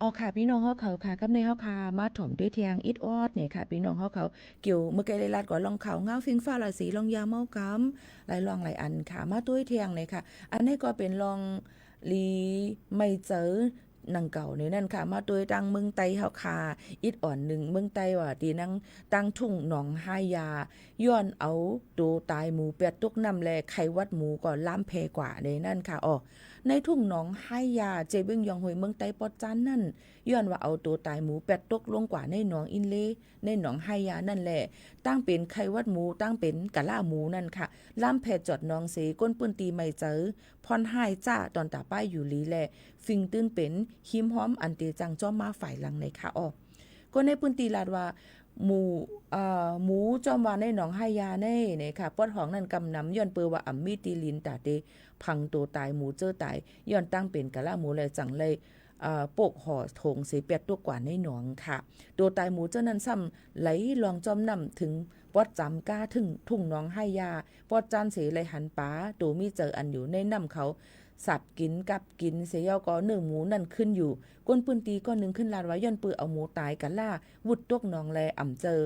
อ๋อค่ะพี่น้องเฮาเขาค่ะกับในเฮาค่ะมาถ่อมด้วยเทียงอิดออดเนี่ยค่ะพี่น้องเฮาเขาเกี่ยวเมื่อไกลลาดก่อนลองเขาเงาฟิงฟ้าราศีลองยาเมากำหลายลองหลายอันค่ะมาด้วยเทียงเนี่ยค่ะอันนี้ก็เป็นลองลีไม่เจอนังเก่าในนั่นค่ะมาโดยตังเมืองไตเฮาค่ะอิดอ่อนหนึ่งเมืองไตว่าตีนังตังทุ่งหนองหายาย้อนเอาโตตายหมูเป็ดตุกน้ำแลไขวัดหมูก็ล้ามเพกว่าในนั่นค่ะอ๋อในทุ่งหนองหายาเจเบิงยองหวยเมืองไตปอดจันนั่นย้อนว่าเอาโตตายหมูเป็ดตกลงกว่าในหนองอินเลในหนองหายานั่นแหละตั้งเป็นไขวัดหมูตั้งเป็นกะล่าหมูนั่นค่ะล้ามเพจอดนองเสก้นปืนตีไม่เจอพรหายจ้าตอนตาป้ายอยู่ลีแลฟิงตื้นเป็นหิมหอมอันเตจังจ้อมาฝ่ายหลังในค่ะออกก็ในพื้นที่ลาดว่าหมูจอมว่าในหนองหายาในเนี่ยค่ะปอดห้องนั่นกำนำย้อนเปือว่าอัมมีตีลินตาเตพังตัวตายหมูเจอตายย้อนตั้งเป็นกะละหมูเลยจังเลยปกห่อถงเสียเปียดตัวกว่าในหนองค่ะตัวตายหมูเจ้านั้นซ้ำไหลลองจอมนำถึงปอดจำก้าถึงทุ่งหนองหายาปอดจานเสียเลยหันป้าตัวมีเจออันอยู่ในน้ำเขาสับกินกับกินเสียก็เนื้อหมูนั่นขึ้นอยู่ก้นปืนตีก็นึงขึ้นลาดไว้ย้อนปือเอาหมูตายกันล่าวุดตกนองแลอ่ำเจอ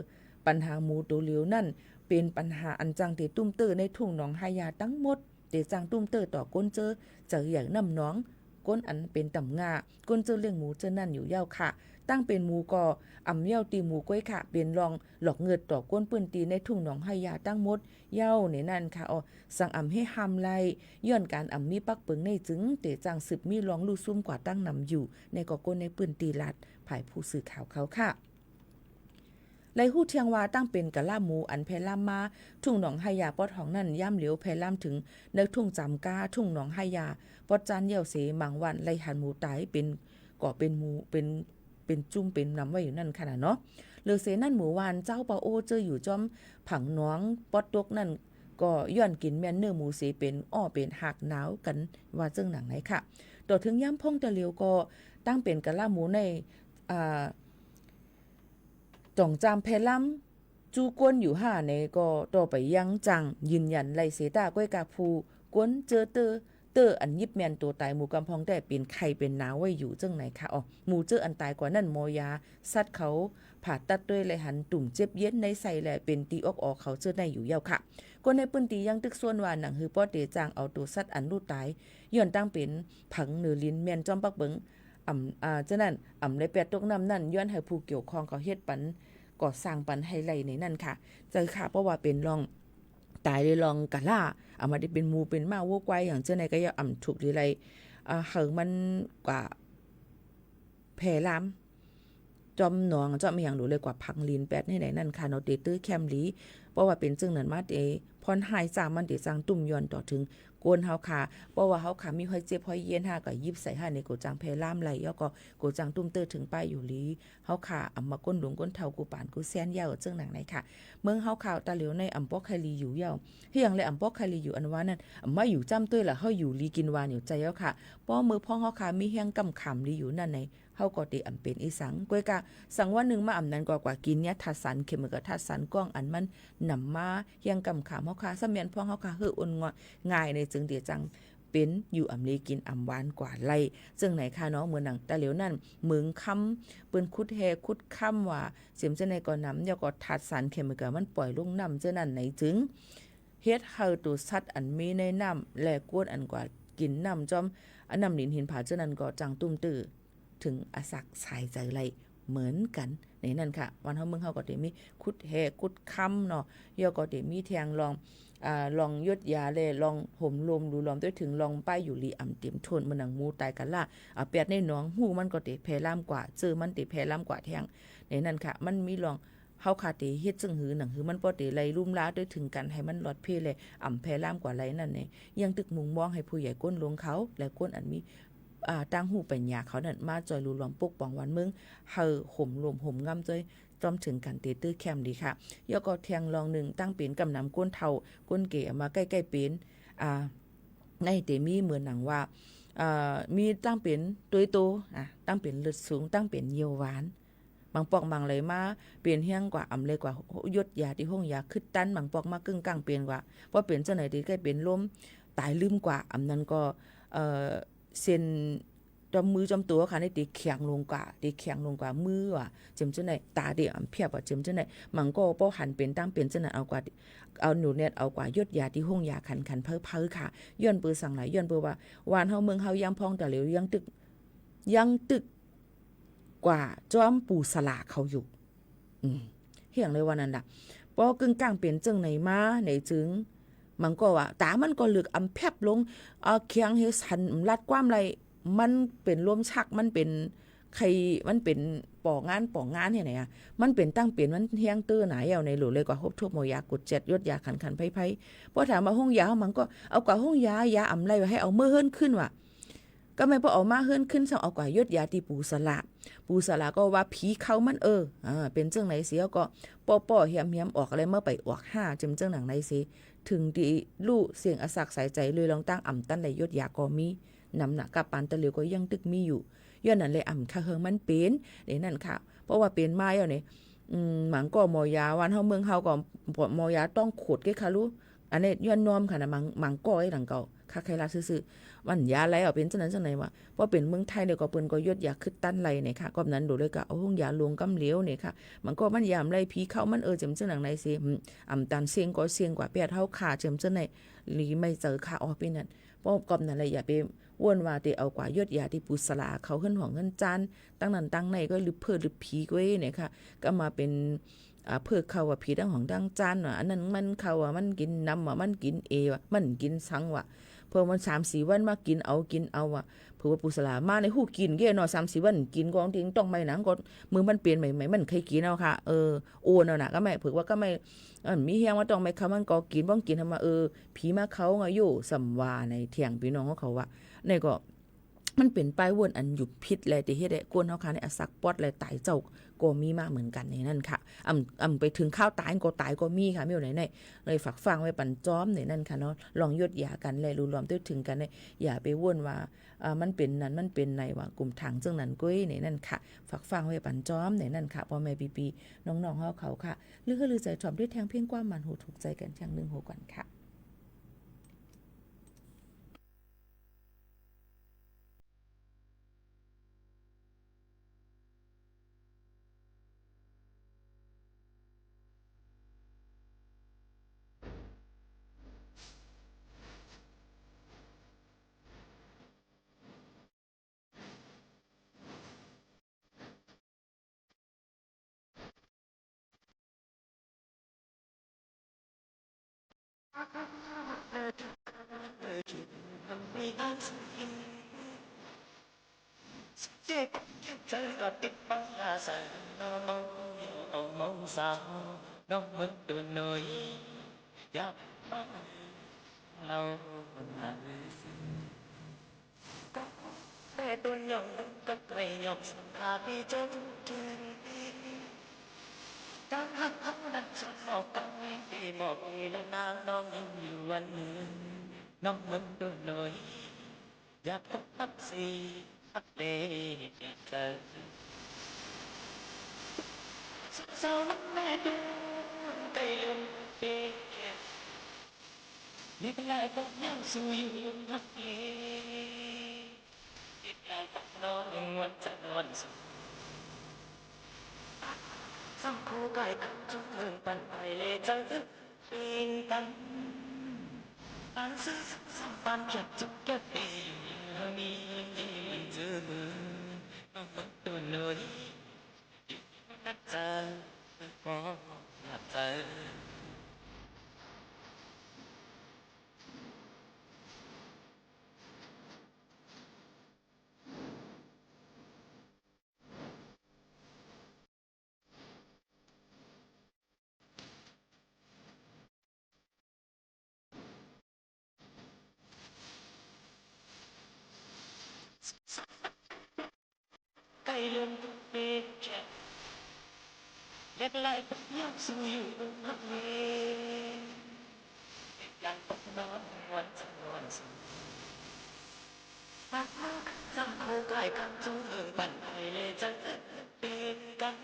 ปัญหาหมูตัวเหลียวนั่นเป็นปัญหาอันจังที่ตุ้มเตอในทุ่งหนองหายาทั้งหมดเตจังตุ้มเตอต่อก้นเจออย่างน้ำน้องก้นอันเป็นต่ำงาก้นเจอเลี้ยงหมูเจอนั่นอยู่ยาวค่ะตั้งเป็นหมูก็อ่ำเย้าตีหมูก้อยค่ะเป็นรองหลอกเงิดต่อก้นปืนตีในทุ่งหนองหายาตั้งหมดเย้าในนั่นค่ะอ๋อสั่งอ่ำให้ห้ามไล่ย้อนการอ่ำมีปักเปิงในจึงเตจังสืบมีรองลู่ซุ่มกว่าตั้งนำอยู่ในก่อก้นในปืนตีลัดภายผู้สื่อข่าวเขาค่ะไลฮู้เทียงว่าตั้งเป็นกะล่าหมูอันแพล่ามมาทุ่งหนองหายาปอดของนั่นย่ำเหลียวแพล่ามถึงในทุ่งจำกาทุ่งหนองหายาปอดจานเยี่ยวเสมังวันไลหันหมูตายเป็นก่อเป็นหมูเป็นจุ่มเป็นนำไว้อยู่นั่นค่ะเนาะเหลือเสนั่นหมูวานเจ้าปาโอเจออยู่จอมผังน้องปอดตกนั่นก็ย้อนกินแม่นเนื้อหมูเสเป็นเป็นหักหนาวกันว่าเจิงหนังไหนค่ะต่อถึงย่ำพ่องตะเหลียวก็ตั้งเป็นกะล่าหมูในจ่องจามเพลัมจูกวนอยู่5ในก็ต่อไปยังจังยืนยันไลเสตาก้อยกาภูกวนเจอเตออันยิบแมนตัวตายหมูกำพองแต่เป็นไข่เป็นหนาวไว้อยู่จังไหนค่ะอ๋อหมูเจออันตายกว่านั่นมอยาสัตว์เขาผ่าตัดด้วยเลยหันตุ่มเจ็บเย็นในใส่แหละเป็นตีออกเขาเจอในอยู่ยาวค่ะก็ในปืนตียังตึกส่วนว่าหนังฮือป้อเตจางเอาตัวสัตว์อันรู้ตายย้อนตั้งเป็นผังเหนือลิ้นแมนจอมปักเบิงฉะนั้นเลยแปดตกน้ำนั่นย้อนให้ผู้เกี่ยวข้องเขาเฮ็ดปันก่อสร้างปันให้ไหลในนั่นค่ะเจอค่ะเพราะว่าเป็นลองตายเลยลองกะล่าเอามาได้เป็นหมูเป็นม้าวัวควายอย่างเจ้าไหนก็อย่าถูกหรืออะไรเหิงมันกว่าแผ่ลามจอมหนองจอมอย่างหนูเลยกว่าพังลีนแปดให้ไหนนั่นค่ะเนาะเตตื้อแคมลีเพราะว่าเป็นจึงนั้นมาเตพรหายจามันเตจังตุ่มย้อนต่อถึงโกนเฮาค่ะเพราะว่าเฮาค่ะมีห้อยเจ็บห้อยเย็นก็ยิบใส่ในโกจังแพล่ามไหลแล้วก็โกจังตุ้มเตอถึงป้ายอยู่ลีเฮาค่ะอำมาก้นหลวงก้นเฒ่ากูปานกูแซนยาวจึงหนังไหนค่ะเมืองเฮาข่าวตาเหลียวในอำปอกไคลีอยู่ยาวเฮียงเลยอำปอกไคลีอยู่อันว่านั่นมาอยู่จ้ำตื้อล่ะเฮาอยู่ลีกินวานอยู่ใจแล้วค่ะป้อมือพ่อเฮาค่ะมีเฮียงกำขำลีอยู่นั่นในเฮาก็ติอำเป็นอีสังก้อยกะสังว่านึงมาอำนั้นกว่ากินเนี่ยทัดสันเข็มกับทัดสันก้องอันมันนำมาเฮียงกำขำเฮาค่ะซะแม่นพ่อเฮาค่ะเฮืออุ่นง่ายในจึงเดียจังเป็นอยู่อำลีกินอำหวานกว่าไล่ซึ่งไหนค่ะเนาะเมืองหนังตะเหลียวนั่นเมืองคำเปิ้นคุดแฮคุดค่ำว่าเสียมเจ้าในก่อนน้ำยาก็ทัดสารเคมีมันปล่อยลงน้ำเจ้านั่นไหนจึงเฮ็ดเฮาตัวสัตว์อันมีในน้ำและกวนอันกว่ากินน้ำจอมอันน้ำลินหินผาเจ้านั่นก็จังตุ้มตื้อถึงอาศักสายใจไล่เหมือนกันในนั่นค่ะวันเฮาเมืองเฮาก็ได้มีคุดแฮคุดค่ำเนาะยาก็ได้มีแทงลองยดยาเลยลองห่มลมดูลอมด้วยถึงลองป้ายอยู่ลีอ่ำเต็มทนมันหนังมูตายกันล่ะแปดในหนองหูมันก็ติแพร่ล่ามกว่าเจอมันติแพร่ล่ามกว่าแทงในนั้นค่ะมันมีลองเฮาคาติเฮ็ดจึงหือหนังหือมันบ่ติไล่ลุ่มล้าด้วยถึงกันให้มันหลอดเพเลยแพร่ล่ามกว่าไรนั่นนี่ยังตึกมุงมองให้ผู้ใหญ่ก้นลงเขาและก้นอันมีตั้งหูปัญญาเขานั่นมาจอยรูลอมปกป้องวันมึงเฮาห่มลมห่มงำจอยจอมถึงกันเตตื้อแคมดีค่ะยก็แทงลองหนึ่งตั้งเป็นกำนำก้นเทาก้นเก๋มาใกล้ๆเป็นในเตมีเหมือนหนังว่ามีตั้งเป็นตัวโตตั้งเป็นเลือดสูงตั้งเป็นเยียวหวานบางปอกบางเลยมาเปลี่ยนเฮียงกว่าอำเลยกว่ายดยาที่ห้องยาคึดตันบางปอกมากึ่งกลางเปลี่ยนกว่าเพราะเปลี่ยนเจ้าไหนที่ใกล้เป็นลมตายลืมกว่าอำนั้นก็เส้น จอมมือจอมตัวค่ะในตีแข็งลงกว่าตีแข็งลงกว่ามือว่ะเจมจังไหนตาเดียมเพียบว่าเจมจังไหนมันก็ป้อหันเป็นตั้งเป็นจังไหนเอากว่าเอาหนูเนี่ยเอากว่ายดยาที่ห้องยาขันเพ้อค่ะย้อนปือสั่งหลายย้อนปือว่าวานเฮาเมืองเฮายังพองแต่เหลียวยังตึกกว่าจอมปูสลาเขาอยู่เฮียงเลยว่านั่นล่ะป้อกึ่งกลางเป็นจังไหนมาไหนจึงมันก็ว่าตามันก็เหลือกอำแพบลงเคียงเฮสันลัดความไรมันเป็นรวมชักมันเป็นใครมันเป็นป่องานเฮ็ดไหนอ่ะมันเป็นตั้งเป็นมันเฮียงตื้อหนาเอาในหลูเลยกว่าฮบทั่วหมอยากดเจ็ดยดยาขันไผพอถามมาห้องยามันก็เอากว่าห้องยาอำไรไว้ให้เอาเมื่อเฮิรนขึ้นว่ะก็ไม่พอเอามาเฮิรนขึ้นซะเอากว่ายดยาที่ปูสละก็ว่าผีเขามันเป็นจังไหนเสียก็ป้อเหียมออกอะไรเมื่อไปออก5จำจังหนังไหนสิถึงดีลู่เสียงอสักสายใจเลยลองตั้งอ่ำตั้นได้ยดยาก็มีนำหนักกับปานตะเหลียวก็ยังตึกมีอยู่ย้อนนั้นเลยอ่ำค่ะเฮิงมันเป็นนี่นั่นค่ะเพราะว่าเป็นมาแล้วนี่หมังก็หมอยาวันเฮาเมืองเฮาก็หมอยาต้องขดเกค่ะรู้อันนี้ย้อนนอมค่ะนะหมังก็ไอ้หลังเก่าค่ะใครลาซื่อๆวันยาไหลเอาเป็นจังนั้นจังไหนวะเพราะเป็นเมืองไทยเนี่ยก็เปิ้นก็ยดยาขึ้นตั้นไหลนี่ค่ะก็นั้นดูเลยก็เอาห้องยาลวงกำเหลียวนี่ค่ะมันก็มันยามไหลผีเข้ามันจำจังหนังไหนสิอ่ำตามเสียงก็เสียงกว่าแปดเฮาขาจำจังไหนหลีไม่เจอค่ะเป็นนั่นเพราะกอบนั่นแหละอย่าไปวนว่าที่เอากว่ายดยาที่ปุสลาเขาขึ้นห้องขึ้นจานตั้งนั้นตั้งในก็หรือเพื่อหรือผีก็เนี่ยค่ะก็มาเป็นเพื่อเขาว่าผีตั้งห้องตั้งจานอันนั้นมันเขาว่ามันกินน้ำว่ามันกินว่ามันกินสังว่าเพอมัน3-4 วันมากินเอาว่ะเผื่อว่าปุสลามาในหู้กินเกี่ยเนาะ3-4 วันกินกองทิ้งต้องไม่หนังก็มือมันเปลี่ยนใหม่มันเคยกินเอาค่ะโอนเอาน่ะก็ไม่เผื่อว่าก็ไม่มีเฮียงว่าต้องไม่เขามันก็กินบ้องกินทำมาผีมาเขาไงอยู่สำว่าในเถียงพี่น้องของเขาว่าในก็มันเป็นป้ายวนอันหยุดพิษแลที่เฮ็ดให้กวนเฮาค่ะในอสักปอดแลตายเจ้าก็มีมาเหมือนกันในนั่นค่ะไปถึงข้าวตายก็มีค่ะมีอยู่ไหนเลยฝากฟังไว้ปันจ้อมในนั่นค่ะเนาะลองยดยากันแลรู้รวมด้วยถึงกันอย่าไปวนว่ามันเป็นนั้นมันเป็นในว่ากลุ่มถังจังนั้นก้อยในนั่นค่ะฝากฟังไว้ปันจ้อมในนั่นค่ะพ่อแม่ปีน้องๆเฮาเขาค่ะลือใจถ่อมด้วยแทงเพียงกว่ามันหูถูกใจกันอย่างนึงโหก่อนค่ะน้องมันตัวน้อยอยากเราแต่ตัวหยองก็ไม่ยอมสัมภาษณ์พี่จนถึงการหักเขาดันจนออกกันที่บอกพี่แล้วนางน้องอยู่วันหนึ่งน้องมันตัวน้อยอยากพบพักสีพักเดเธอเศร้าแม่ดูไปลืมเด็กนี่เป็นไรก็ยังสู้อยู่พักเองติดใจกับนอนวันจันทร์วันศุกร์สังคู่กายกันจนเมืองปันไปเลยเจอปีนกันปันซื้อสัมปันแค่จุกแค่ปีมีเจอมือน้องตัวน้อยนัดเจอนัดเจอใกล้เรื่องเด็กแค่เล็กไล่ยังสู้อยู่พักเองยังต้องนอนวันจันทร์วันศุกร์สังคู่กายกันจนเมืองปันไปเลยจะเป็นกัน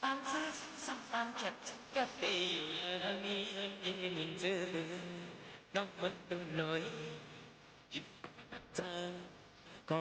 ตามซื้อสัมปันแค่แค่ปีมีมีเจอน้องมันตัวน้อยเจอก็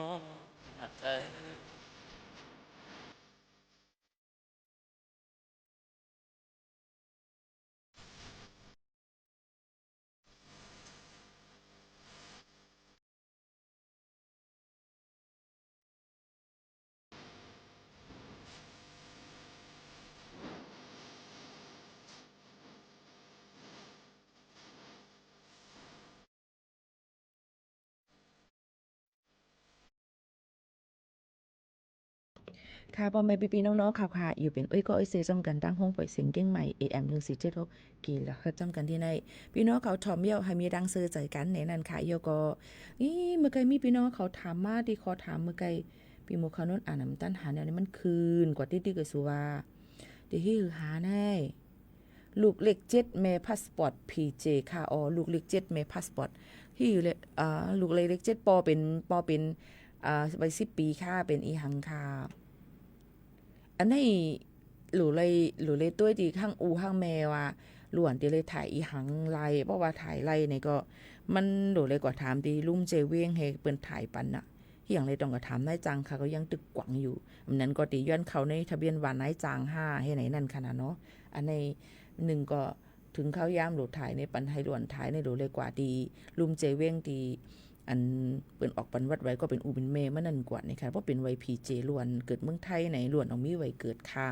ค่ะพ่อแม่พี่ๆน้องๆค่ะอยู่เป็นก็เซจ้องกันตั้งห้องปล่อยเสียงเก้งใหม่ AM 1476กี่ละเฮ็ดจ้องกันที่ในพี่น้องเขาถอมเยี่ยวให้มีดังซื้อใจกันในนั้นค่ะโยก็เมื่อไกมีพี่น้องเขาถามมาที่ขอถามเมื่อไกพี่หมู่เขาโน้นอ่านน้ำตันหาแนวนี้มันคืนกว่าที่ก็สุว่าที่ฮือหาแน่ลูกเล็ก7เมพาสปอร์ต PJ ค่ะลูกเล็ก7เมพาสปอร์ตที่อยู่เลยลูกเล็ก7ปอเป็นไป10ปีค่ะเป็นอีหังค่ะอันนี้หลูเลยตัวดีข้างข้างแมว่าหลวนที่เลยถ่ายอีหังไลเพราะว่าถ่ายไลนี่ก็มันหลูเลยกว่าถามดีลุ่มเจเวียงให้เปิ้นถ่ายปันน่ะที่อย่างเลยต้องก็ถามนายจังค่ะก็ยังตึกกวังอยู่อันนั้นก็ตีย้อนเขาในทะเบียนวันนายจัง5ให้ไหนนั่นขนาดเนาะอันใน1ก็ถึงเขายามหลูถ่ายในปันให้หลวนถ่ายในหลูเลยกว่าดีลุ่มเจเวียงดีอันเปิ้นออกปันวัดไว้ก็เป็นอูเป็นเมมันนั่นกว่านี่ค่ะเพราะเป็นไวพีเจล้วนเกิดเมืองไทยไหนล้วนต้องมีไว้เกิดค่ะ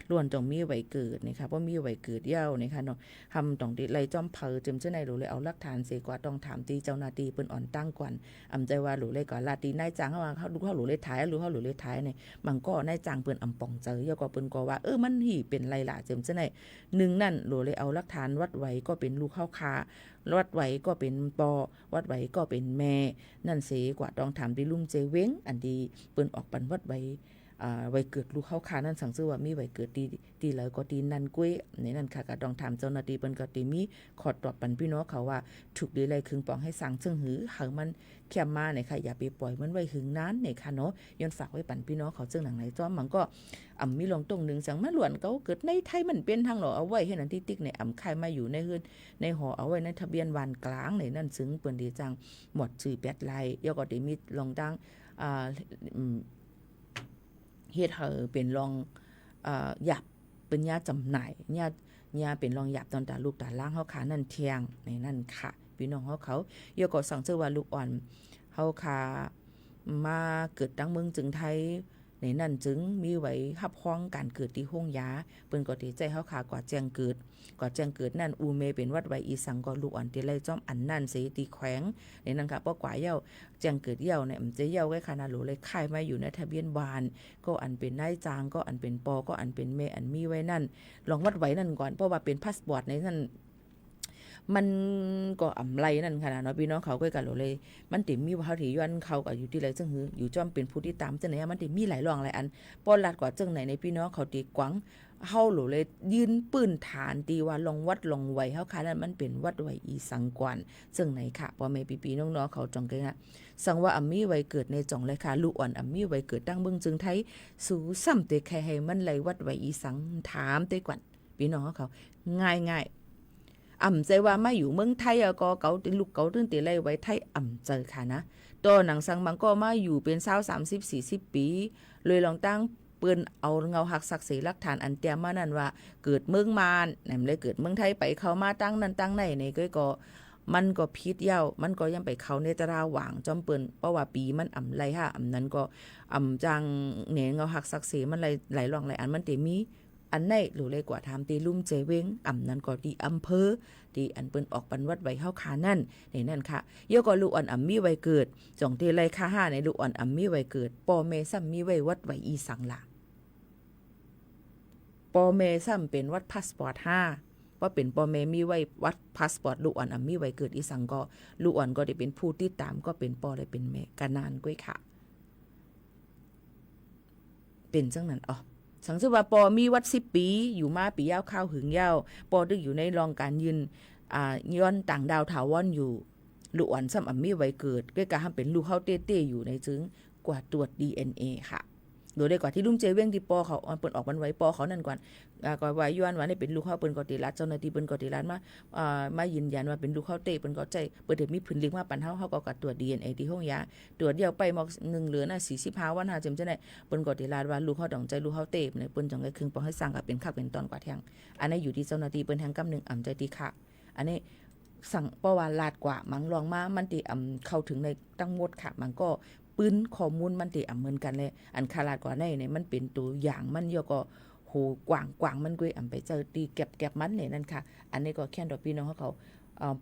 ล้วนต้องมีไว้เกิดนี่ค่ะเพราะมีไว้เกิดเย้านี่ค่ะเนาะทำต้องไล่จ้อมเผอจึมเจ้าในหลูเลยเอาหลักฐานเสกว่าต้องถามตีเจ้าหน้าที่เปิ้นอ่อนตั้งก่อนอำใจว่าหลูเลยก่อนลาตีนายจ้างเฮาว่าเขาดูเขาหลูเลยท้ายหรือเขาหลูเลยท้ายนี่มันก็นายจ้างเปิ้นอำป่องเจอเยาก็เปิ้นก็ว่ามันหีเป็นไรล่ะจึมเจ้าใน1นั่นหลูเลยเอาหลักฐานวัดไว้ก็เป็นลูกเข้าคาวัดไว้ก็เป็นปอวัดไว้ก็เป็นแม่นั่นเสกว่าต้องถามดิลุ่มเจเว้งอันดีเปิ้นออกปันวัดไว้ไว้เกิดลูกเข้าคานั่นสั่งซื้อว่ามีไว้เกิดดีแล้วก็ดีนั่นกุ้ยในนั่นค่ะก็ต้องถามเจ้าหน้าที่เปิ้นก็ติมีขอตอบปันพี่น้องเขาว่าถูกดีไรครึ่งปองให้สั่งซึ่งหือหางมันแค่มาเนี่ยค่ะอย่าไปปล่อยมันไว้หึงนั้นเนี่ยค่ะเนาะย้อนฝากไว้ปันพี่น้องเขาซึ่งหนังไหนจ้อมมันก็มีลงตรงนึงสังมาหลวนเขาเกิดในไทยมันเป็นทางหรอเอาไว้ให้นั่นที่ติ๊กเนี่ยคายมาอยู่ในฮื้นในหอเอาไว้ในทะเบียนวันกลางในนั่นซึ้งเปิ้นดีจังหมดชื่อ8ลายยก็ได้มีลงดังเฮ็ดให้เป็นรองหยับเป็นยาจำหน่ายยาเป็นรองหยับตอนตาลูกตาล่างเฮาขานั่นเที่ยงในนั่นค่ะพี่น้องเขายก็สั่งเชื่อว่าลูกอ่อนเฮาขามาเกิดตั้งเมืองจึงไทยในนั่นจึงมีไว้รับรองการเกิดที่ห้องยาเปิ้นก็ติใจเฮาขากว่าแจ้งเกิดนั่นอูเมเป็นวัดไว้อีสังก็ลูกอ่อนที่ไล่จ้อมอันนั่นสิตีแขวงในนั้นค่ะป้อกว่าเย้าแจ้งเกิดเย้าเนี่ยมันจะเย้าไว้ขนาดหลูเลยค่ายมาอยู่ในทะเบียนบ้านก็อันเป็นนายจางก็อันเป็นปอก็อันเป็นเมอันมีไว้นั่นลองวัดไว้นั่นก่อนเพราะว่าเป็นพาสปอร์ตในนั่นมันก็อำไรนั่นค่ะเนาะพี่น้องเขาก็กันเลยมันติมีว่าเขาที่ย้อนเขาก็อยู่ที่ไรซึ่งอยู่จ้อมเป็นผู้ที่ตามจังไหนมันติมีหลายรองหลายอันป้อนลัดกว่าจังไหนในพี่น้องเขาตีกวังเฮาหลูเลยยืนปืนฐานตีว่าลงวัดลงไว้เฮาค่ะนั้นมันเป็นวัดไว้อีสังกวนจังไหนค่ะพ่อแม่พี่ๆน้องๆเขาจองกันนะสังว่าอัมมีไว้เกิดในจ่องเลยค่ะลูกอ่อนอัมมีไว้เกิดตั้งเบิ่งจึงไทยสู่ซ้ำเตแค่ให้มันไหลวัดไว้อีสังถามเตกวนพี่น้องเขาง่ายใจว่ามาอยู่เมืองไทยก็เกาลูกเกาตึ้งตีไล่ไว้ไทยใจค่ะนะตัวหนังสังมังก็มาอยู่เป็น20-30-40 ปีเลยลองตั้งเปิ้นเอาเงาหักศักดิ์ศรีหลักฐานอันเตรียมมานั่นว่าเกิดเมืองมารนั่นเลยเกิดเมืองไทยไปเข้ามาตั้งนั้นตั้งไหนในก็มันก็พิษเย้ามันก็ยังไปเข้าในตราหว่างจอมเปิ้นเพราะว่าปีมันไรค่ะนั้นก็จังเหนเงาหักศักดิ์ศรีมันไหลรองไหลอันมันติมีอันไหนหรือเลยกว่าทำตีลุ่มเจเวงนั้นก็ดีอำเภอที่อันเปิ้นออกปันวัดไว้เฮาขานั่นในนั่นค่ะเยอะก็ลูกอ่อนมีไว้เกิดจ่องตีไรค่า5ในลูกอ่อนมีไว้เกิดปอเมซ้ำมีไว้วัดไว้อีสังละปอเมซ้ำเป็นวัดพาสปอร์ต5ว่าเป็นปอเมมีไว้วัดพาสปอร์ตลูกอ่อนมีไว้เกิดอีสังก็ลูกอ่อนก็ได้เป็นผู้ที่ตามก็เป็นปอได้เป็นแม่กันนานก้อยค่ะเป็นจังนั้นสังสือว่าปอมีวัด10 ปีอยู่มาปียาวข้าวหึงยาวปอดึกอยู่ในรองการยืนย้อนต่างดาวถาวรอยู่ลูกอ่อนซ้ำมีไว้เกิดก็กะทำเป็นลูกเข้าเต้ๆอยู่ในจึงกว่าตรวจ DNA ค่ะโดยได้กว่าที่ลุ่มเจเว้งที่ปอเขาเปิ้นออกมันไว้ปอเขานั่นก่อนก็ว่าย้อนว่านี่เป็นลูกเข้าเปิ้นก็ติรัดเจ้าหน้าที่เปิ้นก็ติรัดมายืนยันว่าเป็นลูกเข้าเต้เปิ้นก็ใจเปิ้นได้มีพื้นลิงมาปันเฮาก็ตรวจ DNA ที่ห้องยาตรวจเดียวไปมอก1เหลือน่ะ45วันหาจำจังได๋เปิ้นก็ติรัดว่าลูกเข้าต้องใจลูกเข้าเต้เนี่ยเปิ้นจังได๋ครึ่งปองให้สร้างก็เป็นคักเป็นตอนกว่าแทงอันนี้อยู่ที่เจ้าหน้าที่เปิ้นแทงกำนึงใจที่ค่ะอันนี้สั่งเพราะว่าลาดกว่ามังลองมามันติเข้าถึงในทั้งหมดค่ะมันก็ปืนข้อมูลมันติเหมือนกันเลยอันคาลาดกว่าในมันเป็นตัวอย่างมันยก็โหกว้างมันกุ้ยไปเจอตีเก็บมันเนี่ยนั่นค่ะอันนี้ก็แค่ดอกพี่น้องเขา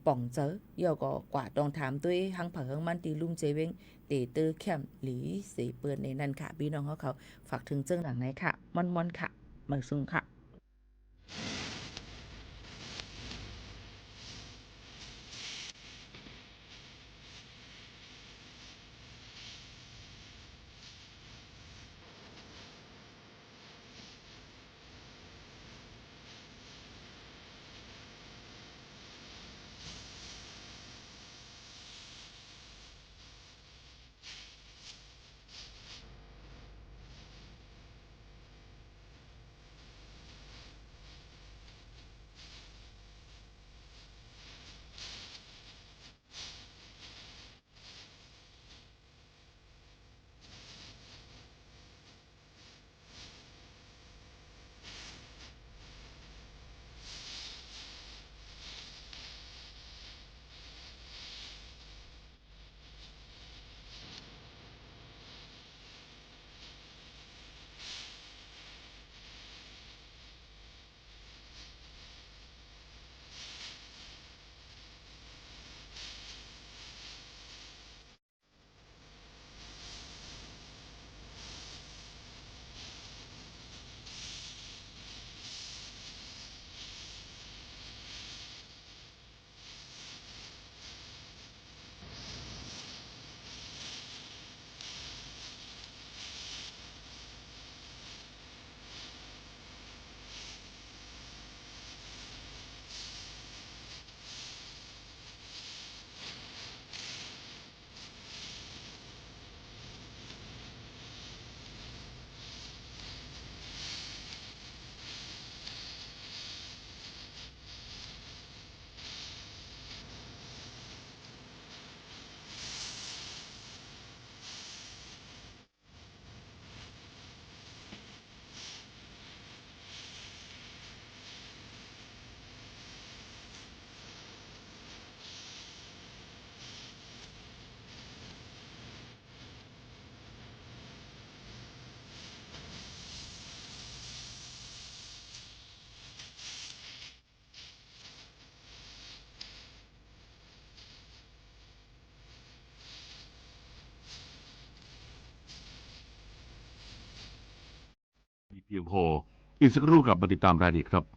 ป่องเจอยอก็กว่าต้องถามด้วยหังเผหังมันตีลุมเจเวงเตเตอร์แคมหลีเสเปิ้นในนั้นค่ะพี่น้องเขาฝากถึงเจิ้งหนังไหนค่ะม่อนๆค่ะมาซุงค่ะเพียงพออีกสักครู่กลับมาติดตามรายละเอียดครับ